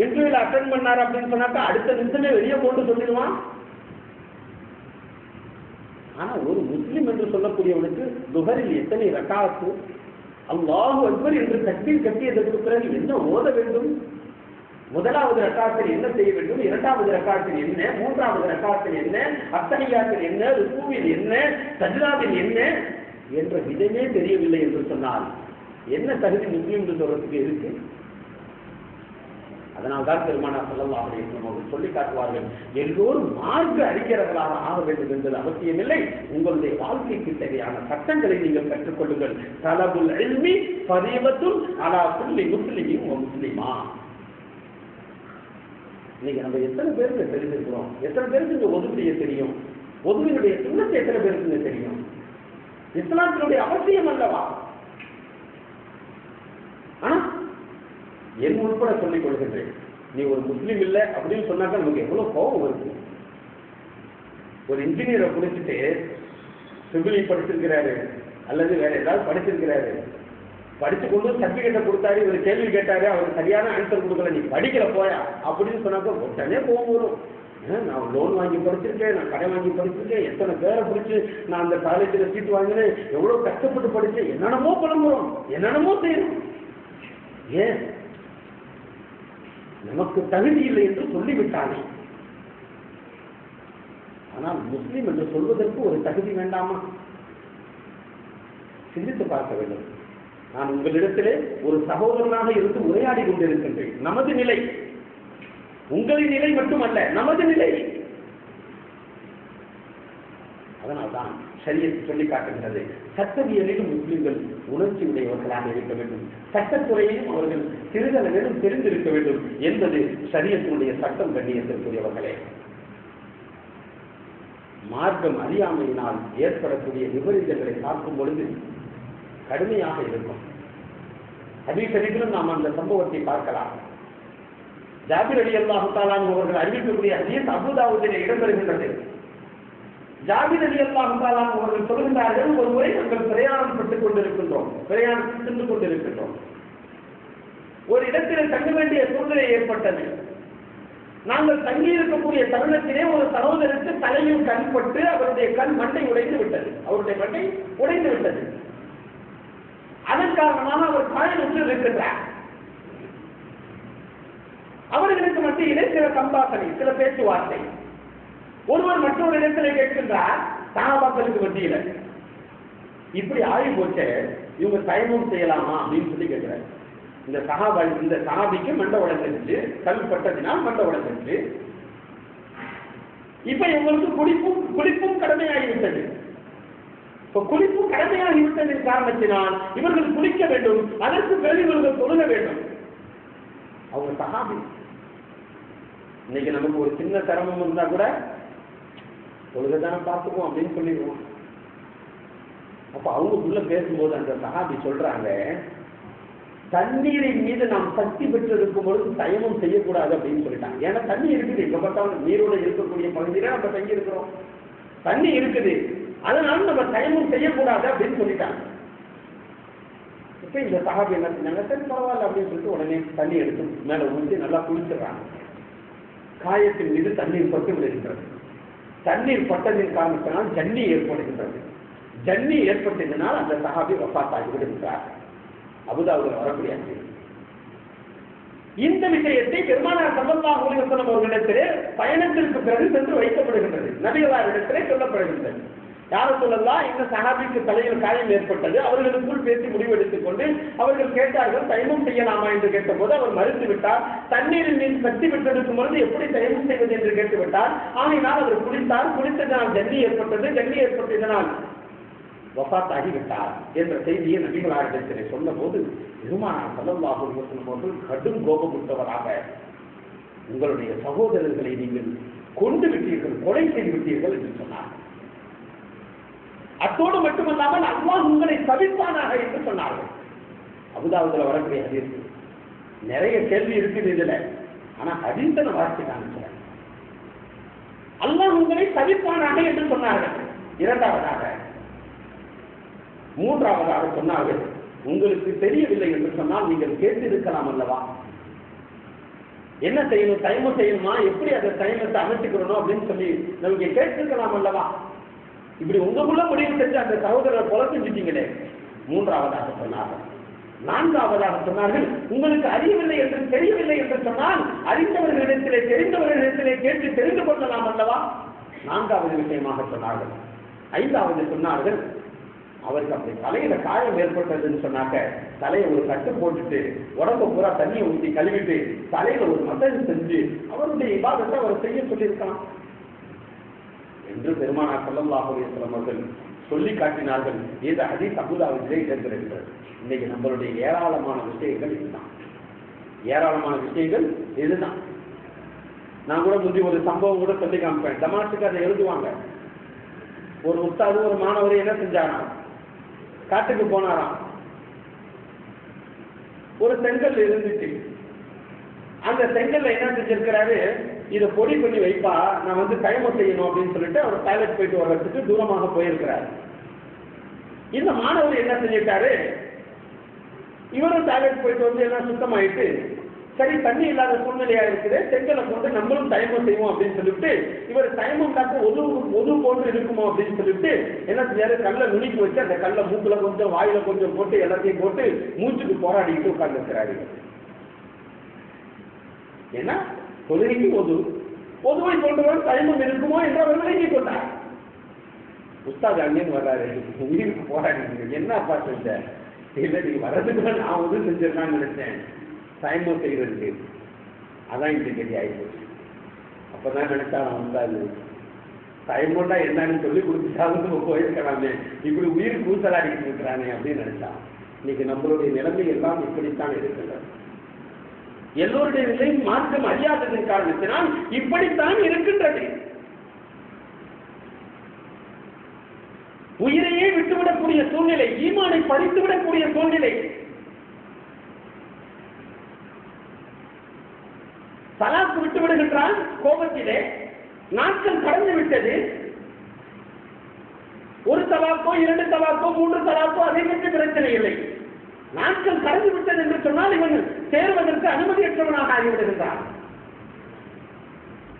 இன்டர்வியூல அட்டென்ட் பண்ணாரு அப்படின்னு சொன்னாக்கா அடுத்த நிமிஷமே வெளியே போட்டு சொல்லிடுவான். ஆனா ஒரு முஸ்லிம் என்று சொல்லக்கூடியவனுக்கு துஹரில் எத்தனை ரக்காத்து, அல்லாஹு அக்பர் என்று தக்பீர் கட்டியதற்கு பிறகு என்ன ஓத வேண்டும், முதலாவது ரக்காத்தில் என்ன செய்ய வேண்டும், இரண்டாவது ரக்காத்தில் என்ன, மூன்றாவது ரக்காத்தில் என்ன, அத்தஹியாத்தில் என்ன, ருக்கூவில் என்ன, சஜ்தாவில் என்ன என்ற விதமே தெரியவில்லை என்று சொன்னால் என்ன தகுதி முஸ்லிம் என்று சொல்றதுக்கு இருக்கு? அதனால்தான் பெருமானார் ஸல்லல்லாஹு அலைஹி வஸல்லம் அவர்கள் சொல்லி காட்டுவார்கள், எல்லோரும் மார்க்க அறிஞர்களாக ஆக வேண்டும் என்பது அவசியமில்லை, உங்களுடைய வாழ்க்கைக்கு தேவையான சட்டங்களை நீங்கள் கற்றுக்கொள்ளுங்கள். தலபுல் இல்மி ஃபரீதத்துன் அலா குல்லி முஸ்லிமின் வ முஸ்லிமா. இன்னைக்கு நம்ம எத்தனை பேருக்கு தெரிஞ்சிருக்கிறோம்? எத்தனை பேருக்கு இந்த ஒதுமையை தெரியும்? ஒதுமையுடைய சுண்ணத்தை எத்தனை பேருக்கு தெரியும்? இஸ்லாத்தினுடைய அவசியம் அல்லவா? ஆனா என் உட்பட சொல்லிக் கொள்கின்றேன், நீ ஒரு முஸ்லீம் இல்லை அப்படின்னு சொன்னாக்கா நமக்கு எவ்வளவு கோபம் வருது. ஒரு இன்ஜினியரை குடிச்சிட்டு சிவில் படிச்சிருக்கிறாரு அல்லது வேற ஏதாவது படிச்சிருக்கிறாரு, படிச்சு கொண்டு சர்டிபிகேட்டை கொடுத்தாரு, இவர் கேள்வி கேட்டாரு, அவர் சரியான ஆன்சர் கொடுக்கல, நீ படிக்கல போயா அப்படின்னு சொன்னாக்க உடனே கோபம் வரும். நான் லோன் வாங்கி படிச்சிருக்கேன், நான் கடை வாங்கி படிச்சிருக்கேன், எத்தனை பேரை படிச்சு நான் அந்த காலேஜில் சீட்டு வாங்கினேன், எவ்வளவு கஷ்டப்பட்டு படிச்சேன், என்னென்னமோ புலம்புறோம், என்னென்னமோ செய்யணும். ஏன்? நமக்கு தகுதி இல்லை என்று சொல்லிவிட்டானே. ஆனால் முஸ்லீம் என்று சொல்வதற்கு ஒரு தகுதி வேண்டாமா? சிந்தித்து பார்க்க வேண்டும். நான் உங்களிடத்திலே ஒரு சகோதரனாக இருந்து உரையாடி கொண்டிருக்கின்றேன். நமது நிலை உங்களின் நிலை மட்டுமல்ல, நமது நிலை. அதனால்தான் ஷரியத் சொல்லி காட்டுகிறது, சட்டவியலிலும் முஸ்லிம்கள் உணர்ச்சி உடையவர்களாக இருக்க வேண்டும், சட்டத்துறையிலும் அவர்கள் சிறிதளவிலும் தெரிந்திருக்க வேண்டும் என்பது ஷரியத்தினுடைய சட்டம். கண்ணியத்திற்குரியவர்களே, மார்க்கம் அறியாமையினால் ஏற்படக்கூடிய விபரீதங்களை பார்க்கும் பொழுது கடுமையாக இருக்கும். ஹதீஸ் ஷரீஃபிலும் நாம் அந்த சம்பவத்தை பார்க்கலாம். ஜாபிர் ரலியல்லாஹு தஆலா அவர்கள் அறிவிக்கக்கூடிய ஹதீஸ் அபூ தாவூதிலே இடம்பெறுகின்றது. ஜாபிர் ரலியல்லாஹு தஆலா அவர்கள் சொல்கின்றார்கள், ஒரு முறை நாங்கள் பிரயாணம் பெற்றுக் கொண்டிருக்கின்றோம், பிரயாணம் சென்று கொண்டிருக்கின்றோம். ஒரு இடத்தில் தங்க வேண்டிய சூழ்நிலை ஏற்பட்டது. நாங்கள் தங்கி இருக்கக்கூடிய தருணத்திலே ஒரு சகோதரருக்கு தலையில் கண்பட்டு அவருடைய கண் மண்டை உடைந்து விட்டது, அவருடைய மண்டை உடைந்து விட்டது. அதன் காரணமாக அவர் காயலுற்று இருக்கின்றார். அவர்களுக்கு மத்தியிலே சில சம்பாஷணை, சில பேச்சுவார்த்தை. ஒருவர் மற்றொரு இடத்துல கேட்கின்றார், சஹாபாக்களுக்கு மத்தியில இப்படி ஆகி போச்சு, இவங்க தயமம் செய்யலாமா அப்படின்னு சொல்லி கேட்கிறார். இந்த சஹாபிக்கு மண்டை உடைஞ்சிருச்சு, கல் பட்டதினால் மண்டை உடைஞ்சிருச்சு. இப்ப இவங்களுக்கு குளிப்பும் கடமையாகிவிட்டது. குளிப்பும் கடமையாகிவிட்டதின் காரணத்தினால் இவர்கள் குளிக்க வேண்டும், அதற்கு பிறகு இவர்கள் தொழுக வேண்டும். அவங்க சஹாபி. இன்னைக்கு நமக்கு ஒரு சின்ன சிரமம் இருந்தா கூட தொழுகைதான பார்த்துக்குவோம் அப்படின்னு சொல்லிடுவோம். அப்ப அவங்களுக்குள்ள பேசும்போது அந்த சஹாபி சொல்றாங்க, தண்ணீரின் மீது நாம் சக்தி பெற்று இருக்கும் பொழுது தயமம் செய்யக்கூடாது அப்படின்னு சொல்லிட்டாங்க. ஏன்னா தண்ணி இருக்குது, இப்ப பார்த்தாலும் நீரோட இருக்கக்கூடிய பகுதியில நம்ம தங்கி இருக்கிறோம், தண்ணி இருக்குது, அதனால நம்ம தயமம் செய்யக்கூடாது அப்படின்னு சொல்லிட்டாங்க. இப்ப இந்த சஹாபி என்ன செஞ்சாங்க, சரி பரவாயில்ல அப்படின்னு சொல்லிட்டு உடனே தண்ணி எடுத்து மேல ஊற்றி நல்லா குளிச்சிடறாங்க. காயத்தின் மீது தண்ணீர் பட்டு விடுகின்றது. தண்ணீர் பட்டதின் காரணத்தினால் ஜன்னி ஏற்படுகின்றது. ஜன்னி ஏற்பட்டதினால் அந்த சஹாபி வஃபாத்தாகி விடுகின்றார். அபூதாவுல வரக்கூடிய இந்த விஷயத்தை பெருமானார் ஸல்லல்லாஹு அலைஹி வஸல்லம் அவர்களிடத்திலே பயணத்திற்கு பிறகு சென்று வைக்கப்படுகின்றது. நபிகளாரிடத்திலே சொல்லப்படுகின்றது, யார் சொல்லலாம், இந்த சஹாபிக்கு தலையில் காயம் ஏற்பட்டது. அவர்களுக்குள் பேசி முடிவெடுத்துக் கொண்டு அவர்கள் கேட்டார்கள், தயமம் செய்யலாமா என்று கேட்டபோது அவர் மறுத்து விட்டார். தண்ணீரில் மீது சக்தி பெற்றெடுக்கும் பொழுது எப்படி தயமம் செய்வது என்று கேட்டுவிட்டார். ஆகையினால் அவர் குளித்தார். குளித்ததனால் ஜன்னி ஏற்பட்டது. ஜன்னி ஏற்பட்டதனால் வஃபாத்தாகிவிட்டார் என்ற செய்தியை நபிகளாரிடத்திலே சொன்ன போது பெருமானார் ஸல்லல்லாஹு அலைஹி வஸல்லம் அவர்கள் கடும் கோபமுற்றவராக, உங்களுடைய சகோதரர்களை நீங்கள் கொண்டு விட்டீர்கள், கொலை செய்து விட்டீர்கள் என்று சொன்னார். அத்தோடு மட்டுமல்லாமல் அல்லாஹ் உங்களை தவிர்ப்பானாக என்று சொன்னார்கள். அபூதாவுல வரக்கூடிய ஹதீஸ் நிறைய கேள்வி இருக்குது இதுல, ஆனா ஹதீஸை வாசித்து காமிக்கிறேன். அல்லாஹ் உங்களை தவிர்ப்பானாக என்று சொன்னார்கள். இரண்டாவதாக, மூன்றாவதாக சொன்னார்கள், உங்களுக்கு தெரியவில்லை என்று சொன்னால் நீங்கள் கேட்டு இருக்கலாம் அல்லவா, என்ன செய்யணும், தயமம் செய்யணுமா, எப்படி அந்த தயமத்தை அமைச்சுக்கிறோம் அப்படின்னு சொல்லி நமக்கு கேட்டிருக்கலாம் அல்லவா. இப்படி உங்களுக்குள்ள முடிவு செஞ்சு அந்த சகோதரரை கொலை செஞ்சுட்டீங்களே. மூன்றாவதாக சொன்னார்கள். நான்காவதாக சொன்னார்கள், உங்களுக்கு அறியவில்லை என்று தெரியவில்லை என்று சொன்னால் அறிந்தவர்களிடத்திலே தெரிந்தவர்களிடத்திலே கேட்டு தெரிந்து கொள்ளலாம் அல்லவா. நான்காவது விஷயமாக சொன்னார்கள். ஐந்தாவது சொன்னார்கள், அவருக்கு அப்படி தலையில காயம் ஏற்பட்டதுன்னு சொன்னாக்க தலையை ஒரு கட்டு போட்டுட்டு உடம்பு பூரா தண்ணியை ஊற்றி கழுவிட்டு தலையில ஒரு மசாஜ் செஞ்சு அவருடைய இபாதத்தை அவர் செய்ய சொல்லியிருக்கலாம் என்று பெருமானார் ஸல்லல்லாஹு அலைஹி வஸல்லம் அவர்கள் சொல்லி காட்டினார்கள். இது ஹதீஸ் அபூதாவுதிலே இடம்பெறுகிறது. இன்னைக்கு நம்மளுடைய ஏராளமான விஷயங்கள் இதுதான், ஏராளமான விஷயங்கள் இதுதான். நான் கூட முந்தி ஒரு சம்பவம் கூட சொல்லி காமிப்பேன். டமாஸ்க்கு அதை எழுதுவாங்க. ஒரு உஸ்தாது ஒரு மாணவர் என்ன செஞ்சாராம், காட்டுக்கு போனாராம். ஒரு செங்கல் இருந்துச்சு. அந்த செங்கல்ல என்ன செஞ்சிருக்கிறாரு, இதை பொடி பண்ணி வைப்பா, நான் வந்து தயமம் செய்யணும் அப்படின்னு சொல்லிட்டு அவர் டாய்லெட் போயிட்டு வர்றதுக்கு தூரமாக போயிருக்கிறார். இந்த மாணவர் என்ன செஞ்சிட்டாரு, இவரும் டாய்லெட் போயிட்டு வந்து எல்லாம் சுத்தமாயிட்டு, சரி தண்ணி இல்லாத சூழ்நிலையா இருக்குது, செங்கலை கொண்டு நம்மளும் தயமம் செய்வோம் அப்படின்னு சொல்லிட்டு இவர் தயமம் காக்க ஒது போன்று இருக்குமோ அப்படின்னு சொல்லிட்டு என்ன செஞ்சாரு, கல்லை நுனிக்கு வச்சு அந்த கல்லை மூக்குல கொஞ்சம் வாயில கொஞ்சம் போட்டு எல்லாத்தையும் போட்டு மூச்சுக்கு போராடிட்டு உட்கார்ந்துருக்கிறாரு. ஏன்னா தொழுகைக்கு பொதுவை கொண்டவர் தயமம் இருக்குமோ என்று அவர் விளங்கிக் கொண்டார். உஸ்தாத் அங்கேன்னு வர்றாரு, உயிருக்கு போராடிங்க, என்னப்பா செஞ்ச, இல்ல நீ வர்றதுக்குள்ள நான் உதவி செஞ்சிருக்கான்னு நினைச்சேன், தயமம் செய்யறதுக்கு. அதான் இப்படி கட்டி ஆயிப்போச்சு. அப்பதான் நினைச்சாலும் உஸ்தாது தயமம்டா என்னன்னு சொல்லி கொடுத்துட்டாலும் நம்ம போயிருக்கலாமே, இப்படி உயிர் கூசலாடிட்டு இருக்கிறானே அப்படின்னு நினைச்சான். இன்னைக்கு நம்மளுடைய நிலைமை எல்லாம் இப்படித்தான் இருக்கின்றது. எல்லோருடைய நிலையும் மாற்றம் அறியாததன் காரணத்தினால் இப்படித்தான் இருக்கின்றது. உயிரையே விட்டுவிடக்கூடிய சூழ்நிலை, ஈமானை பறித்துவிடக்கூடிய சூழ்நிலை. தலாக்கு விட்டு விடுகின்றான் கோபத்திலே, நாட்கள் கடந்து விட்டது. ஒரு தலாக்கோ 2 தலாக்கோ 3 தலாக்கோ அதை பற்றி பிரச்சனை இல்லை. நாட்கள் கடந்து விட்டது என்று சொன்னால் இவன் சேருவதற்கு அனுமதியற்றவனாக ஆகிவிடுகின்றான்.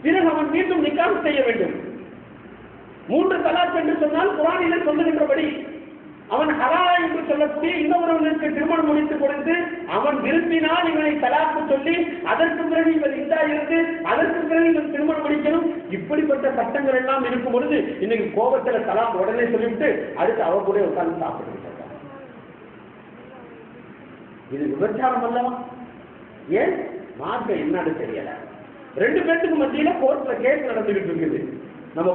பிறகு அவன் மீண்டும் நிக்காஹ் செய்ய வேண்டும். 3 தலாக் என்று சொன்னால் குர்ஆனிலே சொல்லுகின்றபடி அவன் ஹலாலா என்று சொல்லக்கூடிய இன்னொருவனுக்கு திருமணம் முடித்துக் கொடுத்து அவன் விரும்பினால் இவனை தலாக்கு சொல்லி அதற்கு பிறகு இவன் இந்தா இருந்து அதற்கு பிறகு இவன் திருமணம் முடிக்கணும். இப்படிப்பட்ட சட்டங்கள் எல்லாம் இருக்கும் பொழுது இன்னைக்கு கோபத்துல தலாக் உடனே சொல்லிவிட்டு அடுத்து அவ கூட உட்கார்ந்து சாப்பிட்டு இருக்காங்க. இது விபச்சாரம் அல்லவா? ஏன் மார்க்கம் என்னன்னு தெரியல. 2 பேருக்கு மத்தியில கோர்ட்ல கேஸ் நடந்துகிட்டு இருக்குது. நம்ம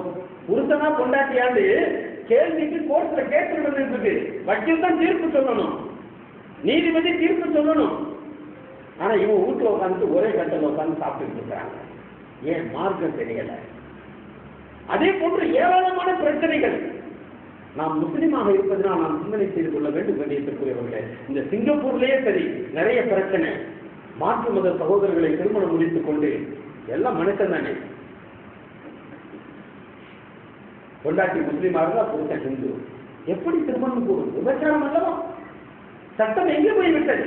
புருஷனா பொண்டாட்டியாண்டு கேள்விக்கு கோர்ட்ல கேஸ் நடந்துட்டு இருக்கு. வக்கீல் தான் தீர்ப்பு சொல்லணும், நீதிபதி தீர்ப்பு சொல்லணும். ஆனா இவன் வீட்டுல உட்காந்து ஒரே கட்டல உட்காந்து சாப்பிட்டு இருக்காங்க. ஏன் மார்க்கம் தெரியல. அதே போன்று ஏராளமான பிரச்சனைகள் நாம் முஸ்லீமாக இருப்பதனால் நாம் சிந்தனை செய்து கொள்ள வேண்டும் கண்ணியத்திற்குரியவர்களே. இந்த சிங்கப்பூர்லயே சரி நிறைய பிரச்சனை. மாற்று மத சகோதரர்களை திருமணம் முடித்துக் கொண்டு எல்லாம் மனுஷன் தானே. பொண்டாட்டி முஸ்லீமாக இருந்தா புருஷன் ஹிந்து. எப்படி திருமணம் கூடும்? விபச்சாரம் அல்லவா? சட்டம் எங்கே போய்விட்டது?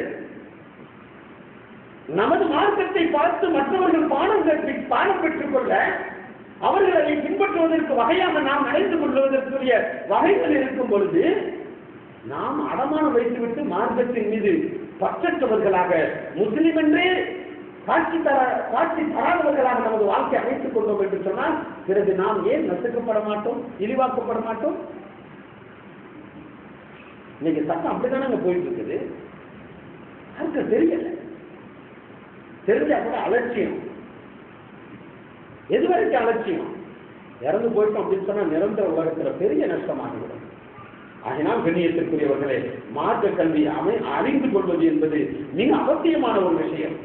நமது மார்க்கத்தை பார்த்து மற்றவர்கள் பாடம் பெற்றுக் கொள்ள, அவர்கள் அதை பின்பற்றுவதற்கு வகையாக நாம் நடந்து கொள்வதற்குரிய வகைகள் இருக்கும் பொழுது நாம் அடமானம் வைத்துவிட்டு மார்க்கத்தின் மீது பற்றற்றவர்களாக, முஸ்லிம் என்றே காட்சி தராதவர்களாக நமது வாழ்க்கை அமைத்துக் கொள்வோம் என்று சொன்னால் பிறகு நாம் ஏன் நசுக்கப்பட மாட்டோம், இழிவாக்கப்பட மாட்டோம்? இன்னைக்கு சட்டம் அப்படித்தானே போயிட்டு இருக்குது. அதுக்கு தெரியல, தெரிஞ்சா கூட அலட்சியம். எதுவரைக்கும் அலட்சியம்? இறந்து போயிட்டோம் அப்படின்னு சொன்னா நிரந்தர உலகத்துல பெரிய நஷ்டமாகிவிடும். அதனால் கண்ணியத்திற்குரியவர்களே, மார்க்க கல்வி அறிந்து கொள்வது என்பது மிக அவசியமான ஒரு விஷயம்.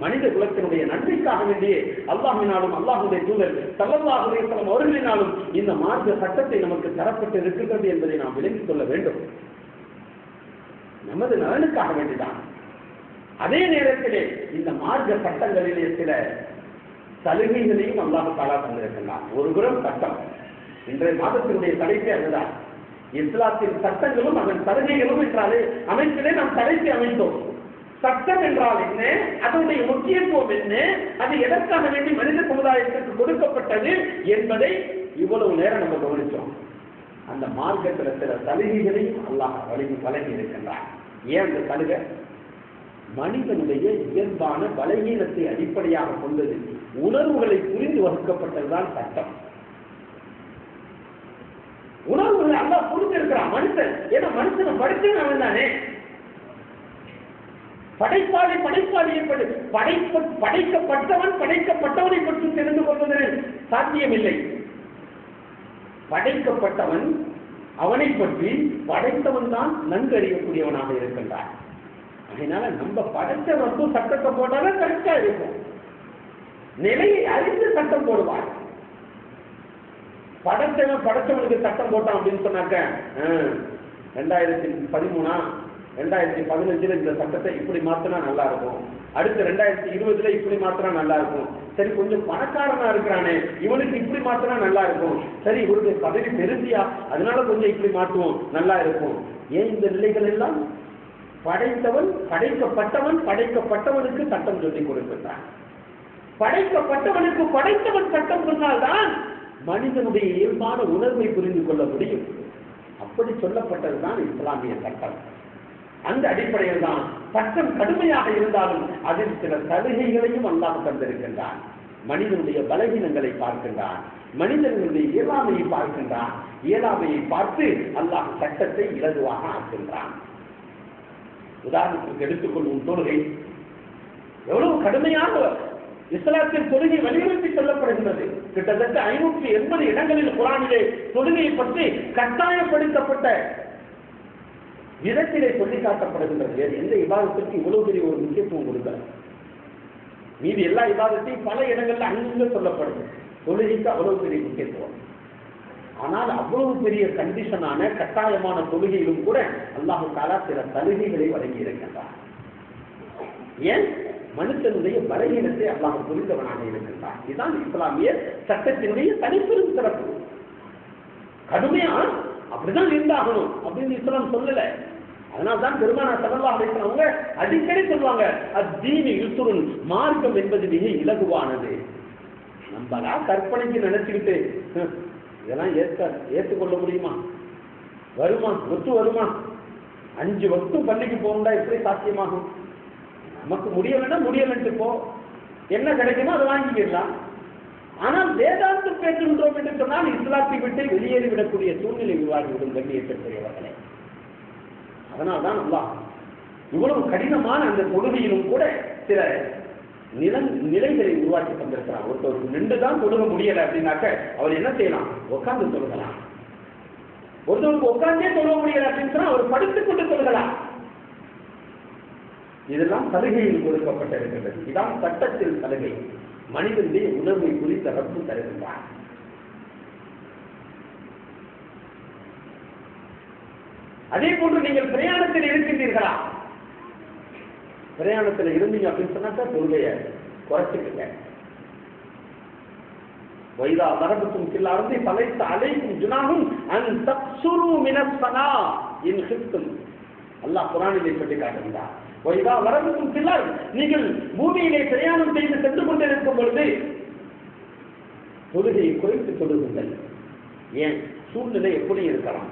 மனித குலத்தினுடைய நன்மைக்காக வேண்டியே அல்லாஹ்வினாலும் அல்லாஹ்வுடைய தூதர் ஸல்லல்லாஹு அலைஹி வஸல்லம் அவர்களினாலும் இந்த மார்க்க சட்டத்தை நமக்கு தரப்பட்டு இருக்கிறது என்பதை நாம் விளங்கிக் கொள்ள வேண்டும். நமது நலனுக்காக வேண்டிதான். அதே நேரத்திலே இந்த மார்க்க சட்டங்களிலே சில சலுகைகளையும் அல்லாஹ் தஆலா தந்திருக்கிறார். ஒரு புறம் சட்டம், இன்றைய மாதத்தினுடைய தலைப்பே அதுதான். இஸ்லாத்தின் சட்டங்களும் அதன் சலுகைகளும் என்றாலே அமைப்பிலே நாம் தலைப்பை அமைத்தோம். சட்டம் என்றால் என்ன, அதனுடைய முக்கியத்துவம் என்ன, அது எதற்காக வேண்டி மனித சமுதாயத்திற்கு கொடுக்கப்பட்டது என்பதை இவ்வளவு நேரம் நம்ம கவனித்தோம். அந்த மார்க்கத்தில் சில சலுகைகளையும் அல்லாஹ் வழங்கி இருக்கின்றார். ஏன் அந்த சலுகை? மனிதனுடைய இயல்பான பலகீனத்தை அடிப்படையாக கொண்டது, உணர்வுகளை புரிந்து வகுக்கப்பட்டதுதான் சட்டம். உணர்வுகளை அல்லாஹ் புரிந்திருக்கிறான் மனுஷன். ஏன்னா மனுஷனை படைத்தவன் அவன் தானே. படைக்கப்பட்டவன் படைக்கப்பட்டவனை பற்றி தெரிந்து கொள்வதில் சாத்தியமில்லை. படைக்கப்பட்டவன் அவனை பற்றி படைத்தவன் தான் நன்கு அறியக்கூடியவனாக இருக்கின்றான். அதனால நம்ம படைத்த வந்து சட்டத்தை போட்டாலும் கரெக்டா இருக்கும். நிலையை அறிந்து சட்டம் போடுவார். படைத்தவனுக்கு சட்டம் போட்டான் அப்படின்னு சொன்னாக்க 2013 2015 இந்த சட்டத்தை இப்படி மாத்தினா நல்லா இருக்கும், அடுத்து 2020 இப்படி மாத்தினா நல்லா இருக்கும், சரி கொஞ்சம் பணக்காரனா இருக்கிறானே இவனுக்கு இப்படி மாத்தினா நல்லா இருக்கும், சரி இவருடைய பதவி பெருசியா அதனால கொஞ்சம் இப்படி மாற்றுவோம் நல்லா இருக்கும். ஏன் இந்த நிலைகள் எல்லாம்? படைத்தவன் படைக்கப்பட்டவனுக்கு சட்டம் சொல்லிக் கொடுக்கின்றான். படைக்கப்பட்டவனுக்கு படைத்தவன் சட்டம் சொன்னால்தான் மனிதனுடைய இயல்பான உணர்வை புரிந்து கொள்ள முடியும். அப்படி சொல்லப்பட்டதுதான் இஸ்லாமிய சட்டம். அந்த அடிப்படையில் தான் சட்டம் கடுமையாக இருந்தாலும் அதில் சில சலுகைகளையும் அல்லாஹ் தந்திருக்கின்றான். மனிதனுடைய பலவீனங்களை பார்க்கின்றான், மனிதனுடைய இயலாமையை பார்க்கின்றான். இயலாமையை பார்த்து அல்லாஹ் சட்டத்தை இலகுவாக ஆக்கின்றான். உதாரணத்துக்கு எடுத்துக்கொள்ளும் தொழுகை எவ்வளவு கடுமையாக இஸ்லாத்தின் தொழுகை வலியுறுத்தி சொல்லப்படுகின்றது. கிட்டத்தட்ட 580 இடங்களில் குர்ஆனிலே தொழுகையை பற்றி கட்டாயப்படுத்தப்பட்ட விதத்திலே சொல்லி காட்டப்படுகின்றது. எந்த இபாதத்திற்கு இவ்வளவு பெரிய ஒரு முக்கியத்துவம் கொடுக்கிறார்? மீதி எல்லா இபாதத்தையும் பல இடங்கள்ல அங்க சொல்லப்படுது. தொழுகைக்கு அவ்வளவு பெரிய முக்கியத்துவம். ஆனால் அவ்வளவு பெரிய கண்டிஷனான கட்டாயமான தொழுகையிலும் கூட அல்லாஹ் தஆலா சில சலுகைகளை வழங்கி இருக்கின்றார். ஏன்? மனுஷனுடைய பலகீனத்தை அல்லாஹ் புரிந்தவனாக இருக்கின்றார். இதுதான் இஸ்லாமிய சட்டத்தினுடைய தனிப்பெரும் சிறப்பு. கடுமையா அப்படிதான் இருந்தாகணும் அப்படின்னு இஸ்லாம் சொல்லல. அதனால்தான் பெருமானார் ஸல்லல்லாஹு அலைஹி வஸல்லம் அவங்க அடிக்கடி சொல்லுவாங்க, அத்தீனு யுஸ்ருன், மார்க்கம் என்பது மிக இலகுவானது. நம்மளா கற்பனைக்கு நினைச்சுக்கிட்டு இதெல்லாம் ஏற்றுக்கொள்ள முடியுமா? வருமா? ஒத்து வருமா? 5 வக்து பள்ளிக்கு போகணும்டா எப்படி சாத்தியமாகும்? நமக்கு முடியலன்ட்டு போ, என்ன கிடைக்குமோ அதை வாங்கிக்கலாம். ஆனால் வேதாந்தம் பேசுகின்றோம் என்று சொன்னால் இஸ்லாத்தை விட்டு வெளியேறிவிடக்கூடிய சூழ்நிலை உருவாகிவிடும் கண்ணியத்திற்குரியவர்களே. அதனால்தான் அல்லாஹ் இவ்வளவு கடினமான அந்த தொழுகையிலும் கூட சில நிலைகளை உருவாக்கி தந்திருக்கிறார். ஒருத்தருக்கு நின்றுதான் தொழுக முடியல அப்படின்னாக்க அவர் என்ன செய்யலாம்? உட்கார்ந்து தொழுகலாம். ஒருத்தருக்கு உட்கார்ந்தே தொழுக முடியல அப்படின்னு சொன்னா அவர் படுத்துக் கொண்டு தொழுகலாம். இதெல்லாம் சலுகையில் கொடுக்கப்பட்டிருக்கிறது. இதான் சட்டத்தில் சலுகை. மனிதனுடைய உணர்வை குறித்த ரப்பு தருகின்றார். அதே போன்று நீங்கள் பிரயாணத்தில் இருக்கின்றீர்களா? பிரயாணத்தில் இருந்தீங்க அப்படின்னு சொன்னாக்கா தொழுகைய குறைச்சிக்கங்க. வைதா வரபத்தும் கில்லாரதி பலைத்த அலைக்கும் ஜுனாகும் அன் தக்சுரு மினஸ் ஸலா இன் ஹிஃப்தும். அல்லாஹ் குர்ஆனிலே சொல்லி காட்டுகிறார். வைதா வரபத்தும் கில்லார், நீங்கள் பூமியிலே பிரயாணம் செய்து சென்று கொண்டிருக்கும் பொழுது தொழுகையை குறைத்து தொழுகுங்கள். ஏன்? சூழ்நிலை எப்படி இருக்கலாம்,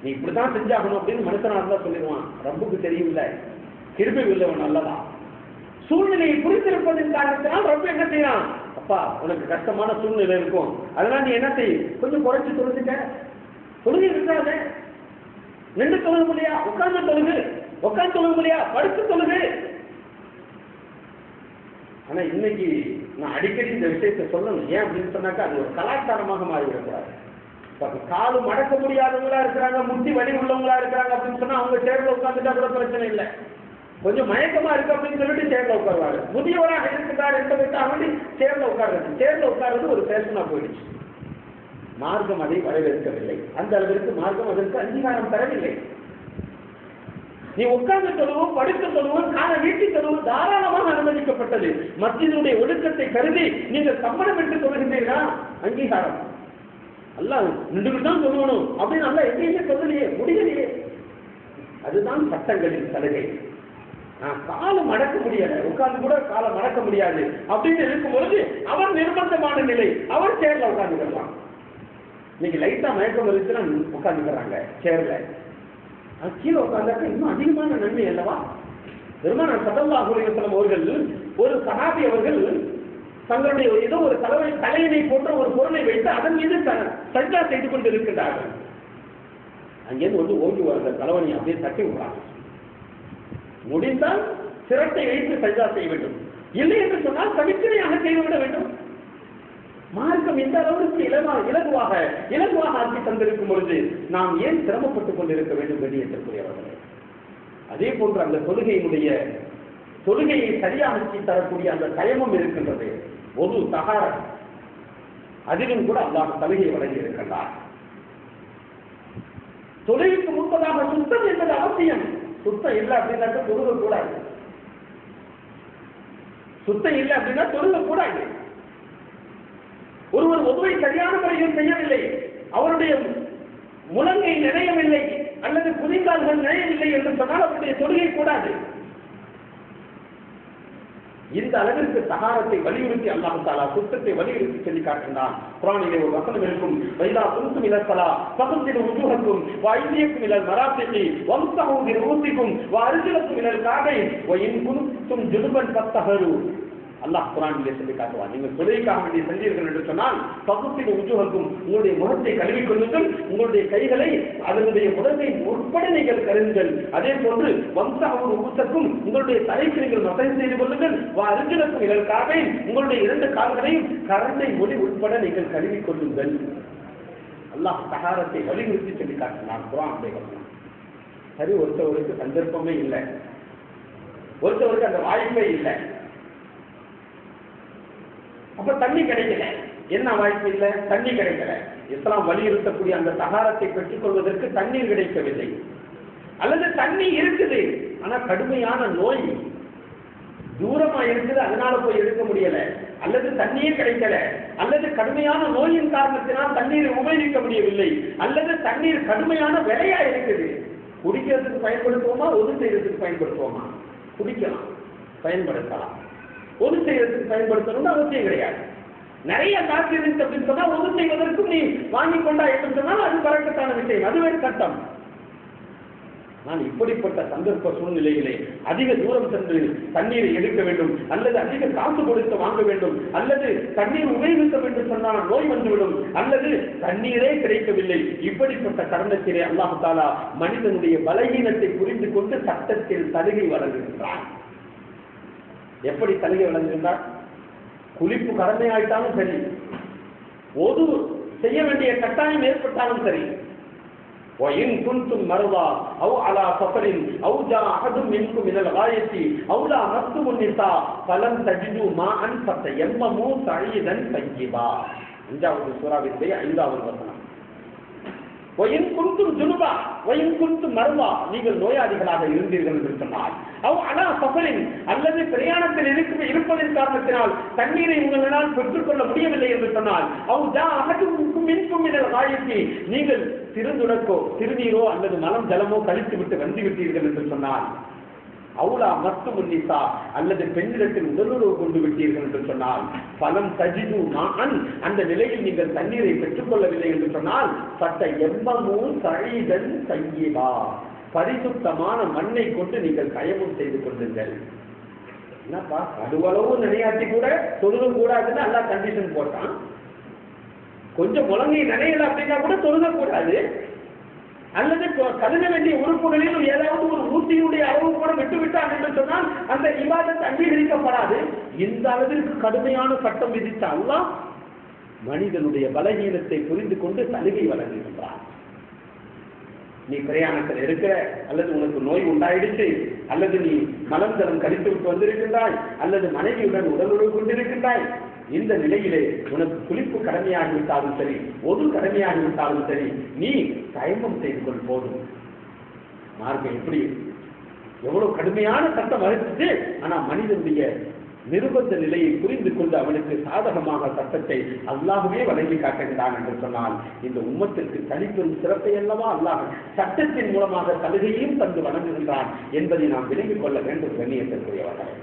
நீ இப்படிதான் செஞ்சாகணும் அப்படின்னு மனுஷனா இருந்தா சொல்லிடுவான். ரப்புக்கு தெரியும்ல, கிருபை உள்ளவன் அல்லவா. சூழ்நிலையை புரிந்திருப்பதன் காரணத்தினால் ரப்பு என்ன செய்யலாம்? அப்பா உனக்கு கஷ்டமான சூழ்நிலை இருக்கும், அதனால நீ என்ன செய், கொஞ்சம் குறைச்சு தொழுதுக்க. தொழுகை இருக்காத, நின்று தொழுக முடியா, உட்கார்ந்து தொழுகு, உட்கார்ந்து தொழுக முடியா, படுத்து தொழுகு. ஆனா இன்னைக்கு நான் அடிக்கடி இந்த விஷயத்தை சொல்லணும். ஏன் அப்படின்னு சொன்னாக்கா அது ஒரு கலாச்சாரமாக மாறிவிடக்கூடாது. காலு மடக்க முடியாதவங்களா இருக்கிறாங்க, முட்டி வலி உள்ளவங்களா இருக்கிறாங்க அப்படின்னு சொன்னா அவங்க சேர்ல உட்காந்துட்டா கூட பிரச்சனை இல்லை. கொஞ்சம் மயக்கமா இருக்கு அப்படின்னு சொல்லிட்டு சேர்ல உட்காருவாங்க. முதியவராக இருக்கிறார் என்பதற்காக வேண்டி சேர்ல உட்காருறது, சேர்ல உட்காருறது ஒரு ஃபேஷனா போயிடுச்சு. மார்க்கம் அதை வரவேற்கவில்லை. அந்த அளவிற்கு மார்க்கம் அதற்கு அங்கீகாரம் தரவில்லை. நீ உட்கார்ந்து தொழுவோம், படுத்து தொழுவோம், காலை வீட்டி தொழுவோம் தாராளமாக அனுமதிக்கப்பட்டது. மஸ்ஜிதுடைய ஒழுக்கத்தை கருதி நீங்கள் சம்மணம் என்று சொல்லுகின்றீர்களா? அங்கீகாரம் அல்லாஹ் நின்றுட்டு தான் சொல்லணும் அப்படின்னு அல்ல எங்கேயுமே சொல்லலையே, முடியலையே. அதுதான் சட்டங்களின் சலுகை. காலம் அடக்க முடியல, உட்கார்ந்து கூட காலம் அடக்க முடியாது அப்படின்னு இருக்கும் பொழுது அவர் நிர்பந்தமான நிலை, அவர் சேர்ல உட்கார்ந்துக்கலாம். இன்னைக்கு லைட்டா மயக்கம் இருந்துச்சுன்னா உட்கார்ந்துக்கிறாங்க சேர்ல. கீழே உட்கார்ந்தாக்க இன்னும் அதிகமான நன்மை அல்லவா? பெருமானார் ஸல்லல்லாஹு அலைஹி வஸல்லம் அவர்கள், ஒரு சஹாபி அவர்கள் தங்களுடைய ஏதோ ஒரு தலையினை போன்ற ஒரு பொருளை வைத்து அதன் மீது சஜ்ஜா செய்து கொண்டு இருக்கின்றார்கள். அங்கேருந்து வந்து ஓடி வர தலைவனை அப்படியே தட்டி விடுறாங்க. முடிந்தால் சிரட்டை வைத்து சஜ்ஜா செய்ய வேண்டும், இல்லை என்று சொன்னால் தனித்தனியாக செய்துவிட வேண்டும். மார்க்கம் இந்த அளவுக்கு இலகுவாக ஆக்கி தந்திருக்கும் பொழுது நாம் ஏன் சிரமப்பட்டுக் கொண்டிருக்க வேண்டும்? வெளியேற்றக்கூடியவர்களே, அதே போன்று அந்த தொழுகையை சரியாக்கி தரக்கூடிய அந்த கயமும் இருக்கின்றது. ஒரு தகார அதிலும் கூட அல்லாஹ் சலுகை வழங்கி இருக்கின்றார். தொழுகைக்கு முன்பதாக சுத்தம் என்பது அவசியம். சுத்தம் இல்லை அப்படின்னாக்க தொழுக கூடாது. சுத்தம் இல்லை அப்படின்னா தொழுக கூடாது. ஒருவர் ஒதுவை சரியான முறையில் செய்யவில்லை, அவருடைய முழங்கை நினையவில்லை அல்லது குதிங்கால்கள் நினையவில்லை என்று சொன்னால் அவருடைய தொழுகை கூடாது. இந்த அளவிற்கு சகாரத்தை வலியுறுத்தி அல்லாஹ் தஆலா சுத்தத்தை வலியுறுத்தி சொல்லி காட்டுகிறான். குர்ஆனிலே ஒரு வசனம் இருக்கும், வைதா குன்தும் இலா ஸலா ஃபக்ஸிலு wujuhakum வ ஐதியக்கும் இலல் மராஃபிகி வம்ஸஹு பி ரூஸிக்கும் வ அர்ஜுலக்கும் இலல் கஅபைன் வ இன் குன்தும் ஜுனுபன் ஃபத்தஹரு. அல்லாஹ் குர்ஆனிலே சொல்லி காட்டுவான், நீங்கள் தொழுகைக்காக வேண்டிய சென்றீர்கள் என்று சொன்னால் ஃபக்ஸிலு wujuhakum, உங்களுடைய முகத்தை கழுவிக் கொள்ளுங்கள், உங்களுடைய கைகளை அதனுடைய முகத்தை உட்பட நீங்கள் கழுவுங்கள். அதே போன்று வம்ஸஹு ரூஸக்கும், உங்களுடைய தலைக்கு நீங்கள் மசாஜ் செய்து கொள்ளுங்கள். வ அர்ஜுலக்கும் இலல் கஅபைன், உங்களுடைய இரண்டு கால்களையும் கரண்டை மொழி உட்பட நீங்கள் கழுவிக் கொள்ளுங்கள். அல்லாஹ் தஹாரத்தை வலியுறுத்தி சொல்லி காட்டினான் குர்ஆனிலே. சரி, ஒருத்தவருக்கு சந்தர்ப்பமே இல்லை, ஒருத்தவருக்கு அந்த வாய்ப்பே இல்லை, அப்ப தண்ணி கிடைக்கல. என்ன வாய்ப்பு இல்லை? தண்ணி கிடைக்கல. இஸ்லாம் வலியுறுத்தக்கூடிய அந்த தகாரத்தை பெற்றுக் கொள்வதற்கு தண்ணீர் கிடைக்கவில்லை, அல்லது தண்ணி இருக்குது ஆனா கடுமையான நோய் தூரமா இருக்குது அதனால போய் எடுக்க முடியல, அல்லது தண்ணீர் கிடைக்கல, அல்லது கடுமையான நோயின் காரணத்தினால் தண்ணீரை உபயோகிக்க முடியவில்லை, அல்லது தண்ணீர் கடுமையான விலையா இருக்குது. குடிக்கிறதுக்கு பயன்படுத்துவோமா, ஒது செய்யறதுக்கு பயன்படுத்துவோமா? குடிக்கலாம், பயன்படுத்தலாம். ஒது செய்யறதுக்கு பயன்படுத்தணும்னு அவசியம் கிடையாது. நிறைய காசு இருக்கு அப்படின்னு சொன்னா ஒது செய்வதற்கும் நீ வாங்கி கொண்டா என்று சொன்னால் அது பறக்கத்தான விஷயம், அதுவே சட்டம். நான் இப்படிப்பட்ட சந்தர்ப்ப சூழ்நிலையிலே அதிக தூரம் சென்று தண்ணீரை எடுக்க வேண்டும், அல்லது அதிக காசு கொடுத்து வாங்க வேண்டும், அல்லது தண்ணீர் உபயோகிக்க வேண்டும் சொன்னால் நோய் வந்துவிடும், அல்லது தண்ணீரே கிடைக்கவில்லை. இப்படிப்பட்ட தருணத்திலே அல்லாஹ் தஆலா மனிதனுடைய பலகீனத்தை புரிந்து கொண்டு சட்டத்தில் சலுகை வழங்குகின்றான். எப்படி சலுகை வழங்குகின்றார்? குளிப்பு கடமையாயிட்டாலும் சரி, ஒது செய்ய வேண்டிய கட்டாயம் ஏற்பட்டாலும் சரி, وَإِن كُنتُمْ مَرْضَىٰ أَوْ عَلَىٰ سَفَرٍ أَوْ جَاءَ أَحَدٌ مِّنكُم مِّنَ الْغَائِطِ أَوْ لَامَسْتُمُ النِّسَاءَ فَلَمْ تَجِدُوا مَاءً فَتَيَمَّمُوا صَعِيدًا طَيِّبًا. 5வது சூராவினுடைய 5வது வசனம். ஒயின் குந்தும் ஜுனுபா ஒயின் குந்தும் மருவா, நீங்கள் நோயாளிகளாக இருந்தீர்கள் என்று சொன்னால், ஆனா சஃபரின் அல்லது பிரயாணத்தில் இருப்பதன் காரணத்தினால் தண்ணீரை உங்களால் பெற்றுக்கொள்ள முடியவில்லை என்று சொன்னால், நீங்கள் சிறுதுடக்கோ சிறுநீரோ அல்லது மலம் ஜலமோ கழித்து விட்டு வந்து விட்டீர்கள் என்று சொன்னால், அவுலா மத்து முன்னிசா அல்லது பெண்ணிடத்தில் உடலுறவு கொண்டு விட்டீர்கள் என்று சொன்னால், பலம் தஜிது நான் அந்த நிலையில் நீங்கள் தண்ணீரை பெற்றுக் கொள்ளவில்லை என்று சொன்னால், சட்ட எவ்வமோ சழிதன் கையிலா, பரிசுத்தமான மண்ணை கொண்டு நீங்கள் கயமும் செய்து கொள்ளுங்கள். என்னப்பா கடுவளவு நினையாட்டி கூட தொழுக கூடாதுன்னு எல்லா கண்டிஷன் போட்டான். கொஞ்சம் முழங்கை நினையல அப்படின்னா கூட தொழுக கூடாது. அல்லது கருத வேண்டிய உறுப்புகளில் ஏதாவது ஒரு ஊசியுடைய அளவு கூட விட்டுவிட்டான் என்று சொன்னால் அந்த இபாதத் அங்கீகரிக்கப்படாது. இந்த அளவிற்கு கடுமையான சட்டம் விதித்த அல்லாஹ் மனிதனுடைய பலகீனத்தை புரிந்து கொண்டு சலுகை வழங்குகின்றான். நீ பிரயாணத்தில் இருக்கிற, அல்லது உனக்கு நோய் உண்டாயிடுச்சு, அல்லது நீ மலம் ஜலம் கழித்து விட்டு வந்திருக்கின்றாய், அல்லது மனைவியுடன் உடலுறவு கொண்டிருக்கின்றாய், இந்த நிலையிலே உனக்கு குளிப்பு கடமையாகிவிட்டாலும் சரி, ஒது கடமையாகிவிட்டாலும் சரி, நீ தயமம் செய்து கொள் போதும். மார்க்கம் எப்படி எவ்வளவு கடுமையான சட்டம் வகுத்து, ஆனா மனிதனுடைய நிர்பந்த நிலையை புரிந்து கொண்டு அவனுக்கு சாதகமாக சட்டத்தை அல்லாஹ்வே வழங்கி காட்டுகிறான் என்று சொன்னால், இந்த உம்மத்திற்கு தனிப்பெரும் சிறப்பை அல்லவா அல்லாஹ் சட்டத்தின் மூலமாக சலுகையும் தந்து வழங்குகின்றான் என்பதை நாம் விளங்கிக் கொள்ள வேண்டும். கண்ணியத்திற்குரியவர்கள்,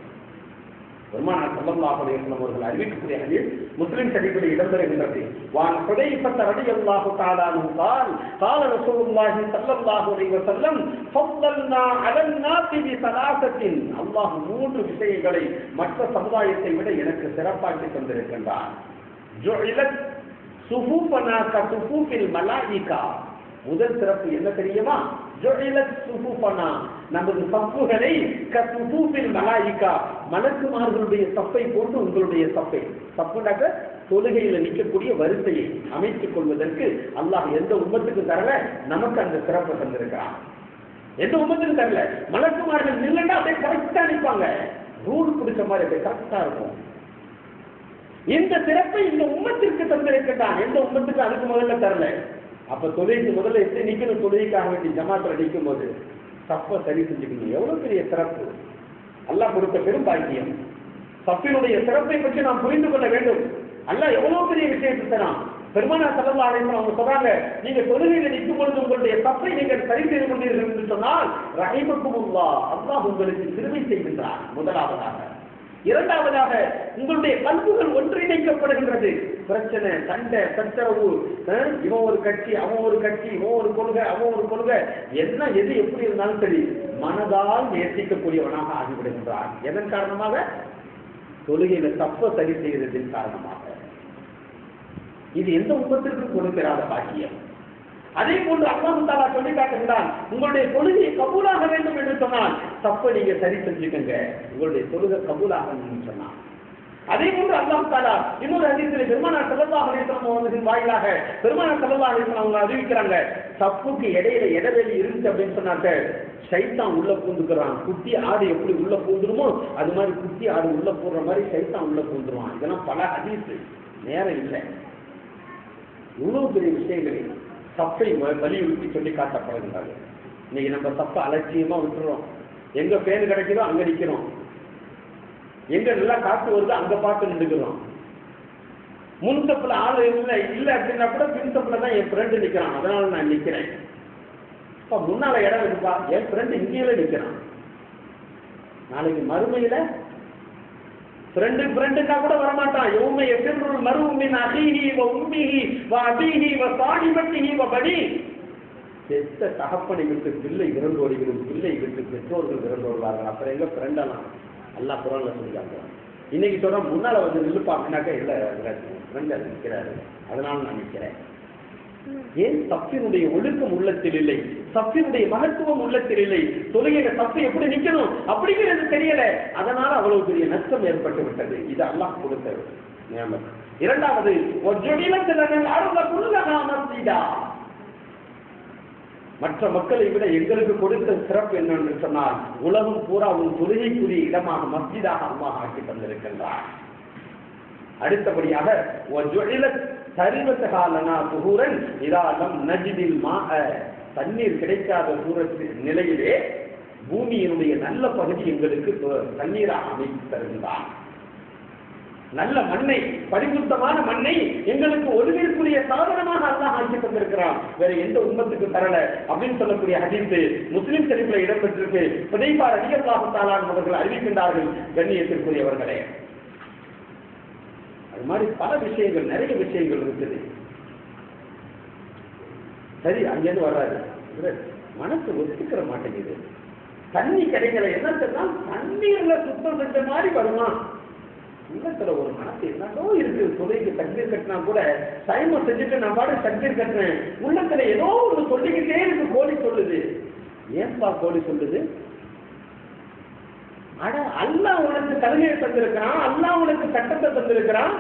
பெருமானார் ஸல்லல்லாஹு அலைஹி வஸல்லம் அவர்கள் அறிவிக்கக்கூடிய ஹதீஸ் முஸ்லிம் ஷரீஃபில் இடம்பெறுகின்றது. வான் ஹுதைஃபா ரலியல்லாஹு தஆலா அன்ஹு قال قال رسول الله صلى الله عليه وسلم فضلنا على الناس بثلاثه. அல்லாஹ் மூன்று விஷயங்களை மற்ற சமுதாயத்தை விட எனக்கு சிறப்பாக்கி தந்திருக்கின்றார். ஜுஇலத் சுஃபூஃபனா கசுஃபூஃபில் மலாயிகா. முதல் சிறப்பு என்ன தெரியுமா? ஜுஇலத் சுஃபூஃபனா, நமது சஃப்புகளை கசுஃபூஃபில் மலாயிகா, மலக்குமார்களுடைய சஃப்பை போன்று உங்களுடைய சஃப்பை, சஃப்புனாக்க தொழுகையில் நிற்கக்கூடிய வரிசையை அமைத்துக் கொள்வதற்கு அல்லாஹ் எந்த உம்மத்துக்கு தரல, நமக்கு அந்த சிறப்பை தந்திருக்கிறான். எந்த உம்மத்துக்கு தரல. மலக்குமார்கள் நில்லண்டா அப்படியே கரெக்டா நிற்பாங்க, ரூல் பிடிச்ச மாதிரி அப்படியே கரெக்டா இருக்கும். இந்த சிறப்பை இந்த உம்மத்திற்கு தந்திருக்கிறான். எந்த உம்மத்துக்கு அதுக்கு முதல்ல தரல. அப்ப தொழுகைக்கு முதல்ல எப்படி நிக்கணும்? தொழுகைக்காக வேண்டி ஜமாத்துல நிற்கும் போது சப்ப சரி செஞ்சுக்கணும். எவ்வளவு பெரிய சிறப்பு அல்லாஹ் கொடுத்த பெரும் பாக்கியம். சப்பினுடைய சிறப்பை பற்றி நாம் புரிந்து கொள்ள வேண்டும். அல்லாஹ் எவ்வளவு பெரிய விஷயத்தை தரான். பெருமானார் ஸல்லல்லாஹு அலைஹி வஸல்லம் அவங்க சொல்றாங்க, நீங்க தொழுகையில நிற்கும் பொழுது உங்களுடைய சப்பை நீங்கள் சரி செய்து கொண்டீர்கள் என்று சொன்னால் ரஹிமக்குமுல்லாஹ், அல்லாஹ் உங்களுக்கு கிருபை செய்கின்றார். முதலாவதாக. இரண்டாவதாக, உங்களுடைய கல்புகள் ஒன்றிணைக்கப்படுகின்றது. பிரச்சனை, சண்டை, சச்சரவு, இவன் ஒரு கட்சி, அவன் ஒரு கட்சி, இவன் ஒரு கொள்கை, அவன் ஒரு கொள்கை, என்ன எது எப்படி இருந்தாலும் சரி மனதால் நேசிக்கக்கூடியவனாக ஆகிவிடுகின்றார். எதன் காரணமாக? தொழுகையில தப்ப சரி செய்வதன் காரணமாக. இது எந்த உம்மத்திற்கும் கொடுக்கிறாத பாக்கியம். அதே போன்று அல்லாஹ் தஆலா சொல்லி காட்டுகிறான், உங்களுடைய தொழுகை கபூலாக வேண்டும் என்று சொன்னால் தப்ப நீங்க சரி செஞ்சுக்கங்க, உங்களுடைய தொழுகை கபூலாக சொன்னான். அதே போன்று அல்லாஹ் தஆலா இன்னொரு ஹதீஸில் பெருமானார் ஸல்லல்லாஹு அலைஹி வஸல்லம் அவர்களின் வாயிலாக பெருமானார் ஸல்லல்லாஹு அலைஹி வஸல்லம் அவங்க அறிவிக்கிறாங்க, தப்புக்கு இடையில இடைவெளி இருந்து அப்படின்னு சொன்னாங்க, சைத்தான் உள்ள பூந்துக்கிறான். குட்டி ஆடு எப்படி உள்ள பூந்துருமோ அது மாதிரி குட்டி ஆடு உள்ள போடுற மாதிரி சைத்தான் உள்ள பூந்துருவான். இதெல்லாம் பல ஹதீஸ், நேரம் இல்லை. இவ்வளவு பெரிய விஷயங்களை தப்பை வலியுறுத்தி சொல்லி காட்டப்படுகின்றாங்க. இன்னைக்கு நம்ம தப்பை அலட்சியமா விட்டுறோம். எங்க பேரு கிடைக்கிறோம் அங்க நிக்கிறோம், எங்க நல்லா காசு வருது அங்க பார்த்து நின்றுக்கிறோம். முன் தப்புல ஆளு இல்லை அப்படின்னா கூட பின் தப்புல தான் என் ஃப்ரெண்டு நிக்கிறான், அதனால நான் நிக்கிறேன். முன்னால இடம் இருக்குப்பா, என் ஃப்ரெண்டு இங்கேயே நிக்கிறான். நாளைக்கு மறுமையில ஃப்ரெண்டுன்னா கூட வரமாட்டான். யௌம யஃபிருல் மர்உ மின் அஹீஹி வ உம்மிஹி வ அபீஹி வ ஸாஹிபத்திஹி வ பனி. பெத்த தகப்பனை விட்டு பிள்ளை விரண்டு ஓடுகிறது, பிள்ளை விட்டு பெற்றோர்கள் விரண்டு ஓடுவார்கள். அப்புறம் எங்க ஃப்ரெண்டெல்லாம் அல்லாஹ் குர்ஆன்ல சொல்லிட்டாங்க. இன்னைக்கு சொல்ற முன்னால வந்து நில்லுப்பா அப்படின்னாக்கா இல்ல ஃப்ரெண்ட் நிற்கிறாரு, அதனால நான் நிற்கிறேன். ஏன்? சஃபினுடைய ஒழுக்கம் உள்ளத்தில் இல்லை, சஃபினுடைய மகத்துவம் உள்ளத்தில் இல்லை. தொழுகையில சஃபு எப்படி நிக்கணும் அப்படிங்கிறது தெரியல, அதனால அவ்வளவு பெரிய நஷ்டம் ஏற்பட்டு விட்டது. இது அல்லாஹ் கொடுத்தது. இரண்டாவது, மற்ற மக்களை விட எங்களுக்கு கொடுத்த சிறப்பு என்னன்னு சொன்னால், உலகம் பூரா ஒரு தொழுகைக்குரிய இடமாக மஸ்ஜிதாக அல்லாஹ் ஆக்கி தந்திருக்கின்றார். அடுத்தபடியாக சரிவத்தகாலனா புகூரன் இராலம் நஜிதில் தண்ணீர் கிடைக்காத நிலையிலே பூமியினுடைய நல்ல பகுதி எங்களுக்கு தண்ணீராக அமைத்து தருகின்றான். நல்ல மண்ணை, பரிசுத்தமான மண்ணை எங்களுக்கு ஒளிவிற்குரிய சாதனமாக அல்லாஹ் ஆக்கி தந்திருக்கிறான். வேற எந்த உம்மத்துக்கு தரல அப்படின்னு சொல்லக்கூடிய ஹதீஸ் முஸ்லிம் ஷரீஃபில் இடம்பெற்றிருக்கு. ஹுதைஃபா ரலியல்லாஹு தஆலா அவர்கள் அறிவிக்கின்றார்கள். கண்ணியத்திற்குரியவர்களே, அது மாதிரி பல விஷயங்கள், நிறைய விஷயங்கள் இருக்குது. சரி, அங்கேருந்து வர்றாரு, மனசு ஒத்துக்கிற மாட்டேங்குது. தண்ணி கிடைக்கல, என்ன சொன்னால் தண்ணீர்ல சுத்தம் செஞ்ச மாதிரி வருமா? உள்ளத்துல ஒரு மனசு என்னதோ இருக்கு. தொழிலுக்கு தண்ணீர் கட்டினா கூட டைம் செஞ்சுட்டு நான் பாடு தண்ணீர் கட்டுறேன். உள்ளத்துல ஏதோ ஒன்று சொல்லிக்கிட்டே இருக்கு. கோழி சொல்லுது. ஏன்பா கோழி சொல்லுது? அட, அல்லாஹ் உனக்கு சலுகையை தந்திருக்கிறான், அல்லாஹ் உனக்கு சட்டத்தை தந்திருக்கிறான்,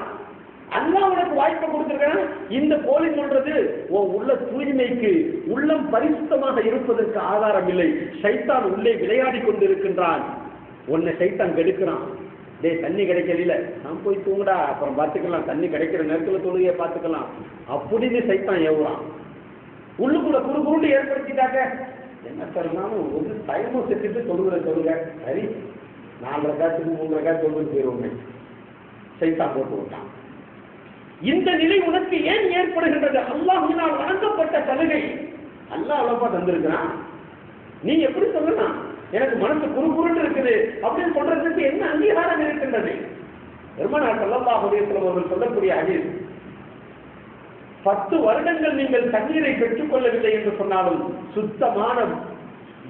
அல்லாஹ் உனக்கு வாய்ப்பை கொடுத்திருக்கிறான். இந்த கோழி சொல்றது உன் உள்ள தூய்மைக்கு, உள்ளம் பரிசுத்தமாக இருப்பதற்கு ஆதாரம் இல்லை. சைத்தான் உள்ளே விளையாடி கொண்டிருக்கின்றான். உன்னை சைத்தான் கெடுக்கிறான். டே, தண்ணி கிடைக்கல, நான் போய் தூங்குடா, அப்புறம் பார்த்துக்கலாம், தண்ணி கிடைக்கிற நேரத்தில் தொழுகையை பார்த்துக்கலாம் அப்படின்னு சைத்தான் ஏவுறான். உள்ளுக்குள்ள குறுகுருண்டு ஏற்படுத்திட்டாக்க என்ன தருணாலும் ஒரு டைமும் செஞ்சுட்டு தொழுக சரி, 4 ரக்காத்துக்கு 3 ரக்காத்து தொழுது போயிருவோமே, சைத்தான் போட்டு விட்டான். இந்த நிலை உனக்கு ஏன் ஏற்படுகின்றது? அல்லாஹ்வினால் வழங்கப்பட்ட சலுகை அல்லாஹ் அவ்வளவா தந்திருக்கிறான். நீ எப்படி சொல்லலாம் எனக்கு மனசு குறுகுருண்டு இருக்குது அப்படின்னு சொல்றதுக்கு என்ன அங்கீகாரம் இருக்கின்றது? பெருமானார் ஸல்லல்லாஹு அலைஹி வஸல்லம் அவர்கள் சொல்லக்கூடிய ஹதீஸ், 10 வருடங்கள் நீங்கள் தண்ணீரை பெற்றுக் கொள்ளவில்லை என்று சொன்னாலும் சுத்தமான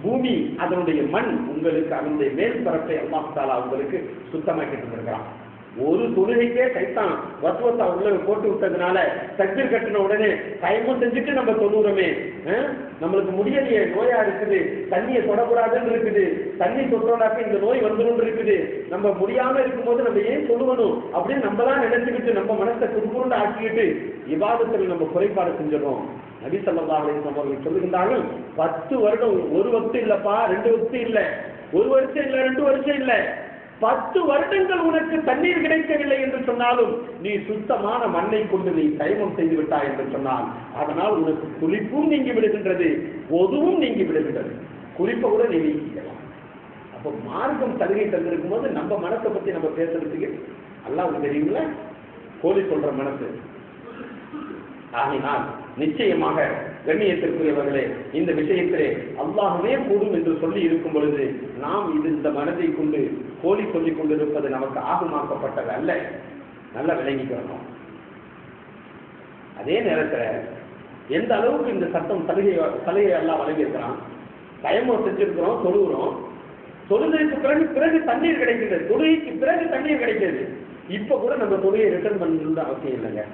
பூமி, அதனுடைய மண் உங்களுக்கு, அதனுடைய மேல் பரப்பை அல்லாஹ் தஆலா உங்களுக்கு சுத்தமாக்கி தந்திருக்கிறான். ஒரு தொழுகைக்கே சைத்தான் வசுவத்தா உள்ள போட்டு விட்டதுனால தக்பீர் கட்டின உடனே டைமும் செஞ்சுட்டு நம்ம தொழுகிறோமே, நம்மளுக்கு முடியலையே, நோயா இருக்குது, தண்ணியை தொடக்கூடாதுன்னு இருக்குது, தண்ணி தொட்டோடாக்க இந்த நோய் வந்துடும் இருக்குது, நம்ம முடியாம இருக்கும்போது நம்ம ஏன் சொல்லுவணும் அப்படின்னு நம்ம தான் நினைச்சுக்கிட்டு நம்ம மனசை குறுகுருண்டு ஆக்கிக்கிட்டு இபாதத்தில் நம்ம குறைபாடு செஞ்சிடறோம். நபி ஸல்லல்லாஹு அலைஹி வஸல்லம் அவர்கள் சொல்லுகின்றார்கள், 10 வருடம், ஒரு வக்து இல்லப்பா, 2 வக்து இல்லை, 1 வருஷம் இல்லை, 2 வருஷம் இல்லை, 10 வருடங்கள் உனக்கு தண்ணீர் கிடைக்கவில்லை என்று சொன்னாலும் நீ சுத்தமான மண்ணை கொண்டு நீ தைமம் செய்து விட்டாய் என்று சொன்னால் அதனால் உனக்கு குளிப்பும் நீங்கி விடுகின்றது, பொதுவும் நீங்கி விடுகின்றது. குளிப்பை கூட நீ நீக்கிக்கலாம். அப்போ மார்க்கம் சலுகை தந்திருக்கும் போது நம்ம மனசை பத்தி நம்ம பேசுறதுக்கு அல்லாஹ்வுக்கு தெரியுங்களா? கோழி சொல்ற மனசு. ஆகினால் நிச்சயமாக கண்ணியத்திற்குரியவர்களே, இந்த விஷயத்திலே அல்லாஹ்வே கூடும் என்று சொல்லி இருக்கும் பொழுது நாம் இந்த மனதை கொண்டு கோழி சொல்லிக் கொண்டிருப்பது நமக்கு ஆகமாக்கப்பட்டது அல்ல. நல்லா விளங்கிக்கிறோம். அதே நேரத்தில் எந்த அளவுக்கு இந்த சட்டம் சலுகை எல்லாம் வழங்கியிருக்கிறான், தயமோ செஞ்சிருக்கிறோம், தொழுகிறோம், தொழுகைக்கு பிறகு தண்ணீர் கிடைக்கிறது, தொழுகைக்கு பிறகு தண்ணீர் கிடைக்கிறது. இப்ப கூட நம்ம தொழுகையை ரிட்டர்ன் பண்ணணும்னு அவசியம் இல்லைங்க.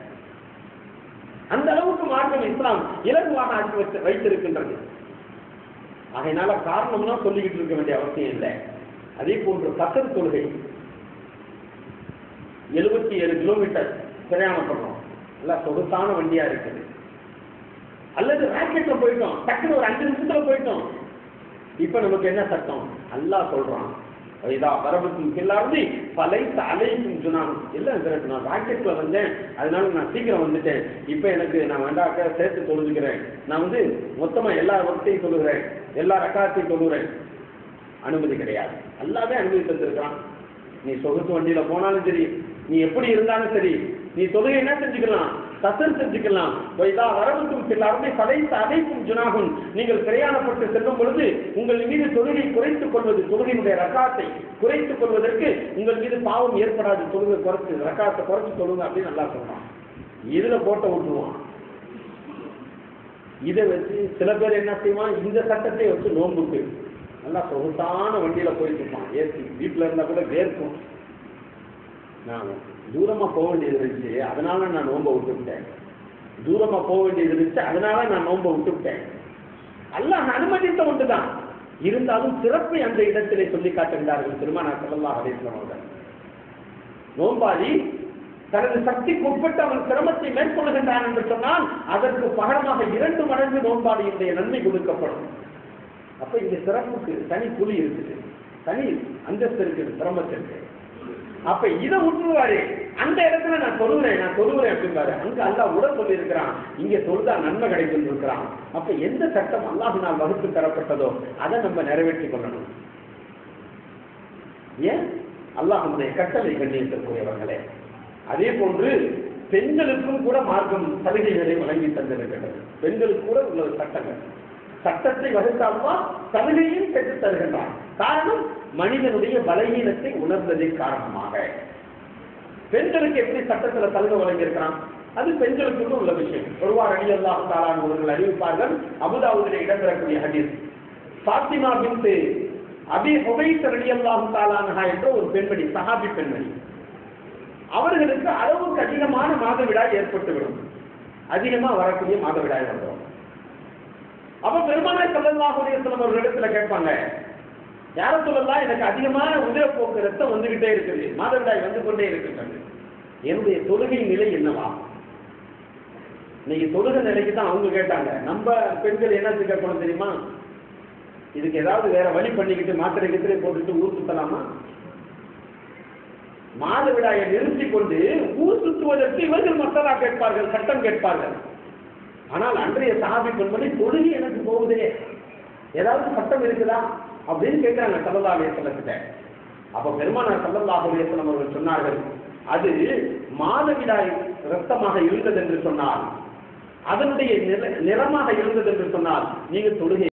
அந்த அளவுக்கு மார்க்கம் இஸ்லாம் இலகுவாக ஆக்கி வைத்திருக்கின்றது. அதனால காரணம்னா சொல்லிக்கிட்டு இருக்க வேண்டிய அவசியம் இல்லை. அதே போன்று கசர் தொழுகை 77 கிலோமீட்டர் பிரயாணம் பண்றோம், நல்லா சொகுசான வண்டியா இருக்குது, அல்லது ராக்கெட்ல போயிட்டோம், டக்குனு ஒரு 5 நிமிஷத்துல போயிட்டோம். இப்ப நமக்கு என்ன சட்டம்? அல்லாஹ் சொல்றான், நான் ராக்கெட்ல வந்தேன், அதனால நான் சீக்கிரம் வந்துட்டேன், இப்ப எனக்கு நான் வேண்டாக்க சேர்த்து தொழுகிறேன், நான் மொத்தமா எல்லா வக்தையும் தொழுகிறேன், எல்லா ரக்காத்தையும் தொழுகிறேன். அனுமதி கிடையாது. அல்லாஹ்வே அனுமதி தந்திருக்கிறான். நீ சொகுசு வண்டியில போனாலும் சரி, நீ எப்படி இருந்தாலும் சரி, நீ தொழுகை என்ன செஞ்சுக்கலாம்? கசர் செஞ்சுக்கலாம். வரவுக்கும் செல்லாருமே படைத்த அதைக்கும் ஜுனாகும். நீங்கள் பிரயாணப்பட்டு செல்லும் பொழுது உங்கள் மீது தொழுகை குறைத்துக் கொள்வது, தொழுகையினுடைய ரக்காத்தை குறைத்துக் கொள்வதற்கு உங்கள் மீது பாவம் ஏற்படாது. தொழுகை குறைச்சு, ரக்காத்தை குறைச்சு தொழுங்க அப்படின்னு நல்லா சொல்றான். இதுல போட்ட விட்டுருவான். இதை வச்சு சில பேர் என்ன செய்வான், இந்த சட்டத்தை வச்சு நோம்புக்கு நல்லா சொகுசான வண்டியில போயிட்டு இருப்பான். ஏசி வீட்டுல இருந்தா கூட வேர்க்கும். நான் தூரமா போக வேண்டியது இருந்துச்சு, அதனால நான் நோன்பை விட்டுவிட்டேன். தூரமா போக வேண்டியது இருந்துச்சு, அதனால நான் நோன்பை விட்டுவிட்டேன். அல்லாஹ் அனுமதித்த ஒன்றுதான். இருந்தாலும் சிறப்பை அந்த இடத்திலே சொல்லி காட்டுகிறார்கள் பெருமானார் ஸல்லல்லாஹு அலைஹி வஸல்லம் அவர்கள். நோன்பாளி தனது சக்திக்கு உட்பட்டு அவன் சிரமத்தை மேற்கொள்கின்றான் என்று சொன்னால் அதற்கு பகரமாக 2 மடங்கு நோன்பாளியுடைய நன்மை கொடுக்கப்படும். அப்ப இந்த சிறப்புக்கு தனி கூலி இருக்குது, தனி அந்தஸ்து இருக்குது சிரமத்திற்கு. அப்ப இதை விட்டுருவாரு, அந்த இடத்துல நான் தொழுகிறேன் அப்படின்பாரு. அங்க அல்லாஹ் உடல் சொல்லி இருக்கிறான், இங்க தொழுதா நன்மை கிடைக்கும் இருக்கிறான். அப்ப எந்த சட்டம் அல்லாஹ்வினால் வகுத்து தரப்பட்டதோ அதை நம்ம நிறைவேற்றிக் கொள்ளணும். ஏன்? அல்லாஹ்வுடைய கட்டளை கண்ணியத்திற்குரியவர்களே. அதே போன்று பெண்களுக்கும் கூட மார்க்கம் சலுகைகளை வழங்கி தந்திருக்கின்றது. பெண்களுக்கு கூட உள்ள சட்டங்கள், சட்டத்தை வகுத்தால்வா சலுகையும் பெற்றுத் தருகின்றான். காரணம், மனிதனுடைய பலகீனத்தை உணர்ந்ததின் காரணமாக. பெண்களுக்கு எப்படி சட்டத்தில் சலுகை வழங்கியிருக்கிறான்? அது பெண்களுக்கு உள்ள விஷயம். ஒருவார் ரலியல்லாஹு தஆலா அவர்கள் அறிவிப்பார்கள், அபூதாவூதிலே இடம்பெறக்கூடிய ஹதீஸ். ஃபாத்திமா பின்த் அபி ஹுபைஸ் ரலியல்லாஹு தஆலா அன்ஹா என்ற ஒரு பெண்மணி, சஹாபி பெண்மணி, அவர்களுக்கு அளவுக்கு அதிகமான மாதவிடாய் ஏற்பட்டுவிடும். அதிகமா வரக்கூடிய மாதவிடாய் வந்துடும். அப்ப பெருமானார் ஸல்லல்லாஹு அலைஹி வஸல்லம் அவர்களிடத்துல கேட்பாங்க, யார சொல்லலாம், எனக்கு அதிகமான உதிரப்போக்கு ரத்தம் வந்துகிட்டே இருக்குது, மாதவிடாய் வந்து கொண்டே இருக்கின்றது, என்னுடைய தொழுகை நிலை என்னவா? இன்னைக்கு தொழுகை நிலைக்கு தான் அவங்க கேட்டாங்க. நம்ம பெண்கள் என்ன கேட்கணும் தெரியுமா? இதுக்கு ஏதாவது வேற வழி பண்ணிக்கிட்டு மாத்திரை கித்திரை போட்டுட்டு ஊர் சுத்தலாமா? மாதவிடாயை நிறுத்தி கொண்டு ஊர் சுற்றுவதற்கு இவர்கள் மசாலா கேட்பார்கள், சட்டம் கேட்பார்கள். ஆனால் அன்றைய சஹாபி பெண்மணி, தொழுகை எனக்கு போகுதே, ஏதாவது சட்டம் இருக்குதா அப்படின்னு கேட்கிறாங்க ஸல்லல்லாஹு அலைஹி வஸல்லம். அப்ப பெருமானார் ஸல்லல்லாஹு அலைஹி வஸல்லம் அவர்கள் சொன்னார்கள், அது மாதவிடாய் இரத்தமாக இருந்தது என்று சொன்னால், அதனுடைய நிறமாக இருந்தது என்று சொன்னால், நீங்க தொழுகை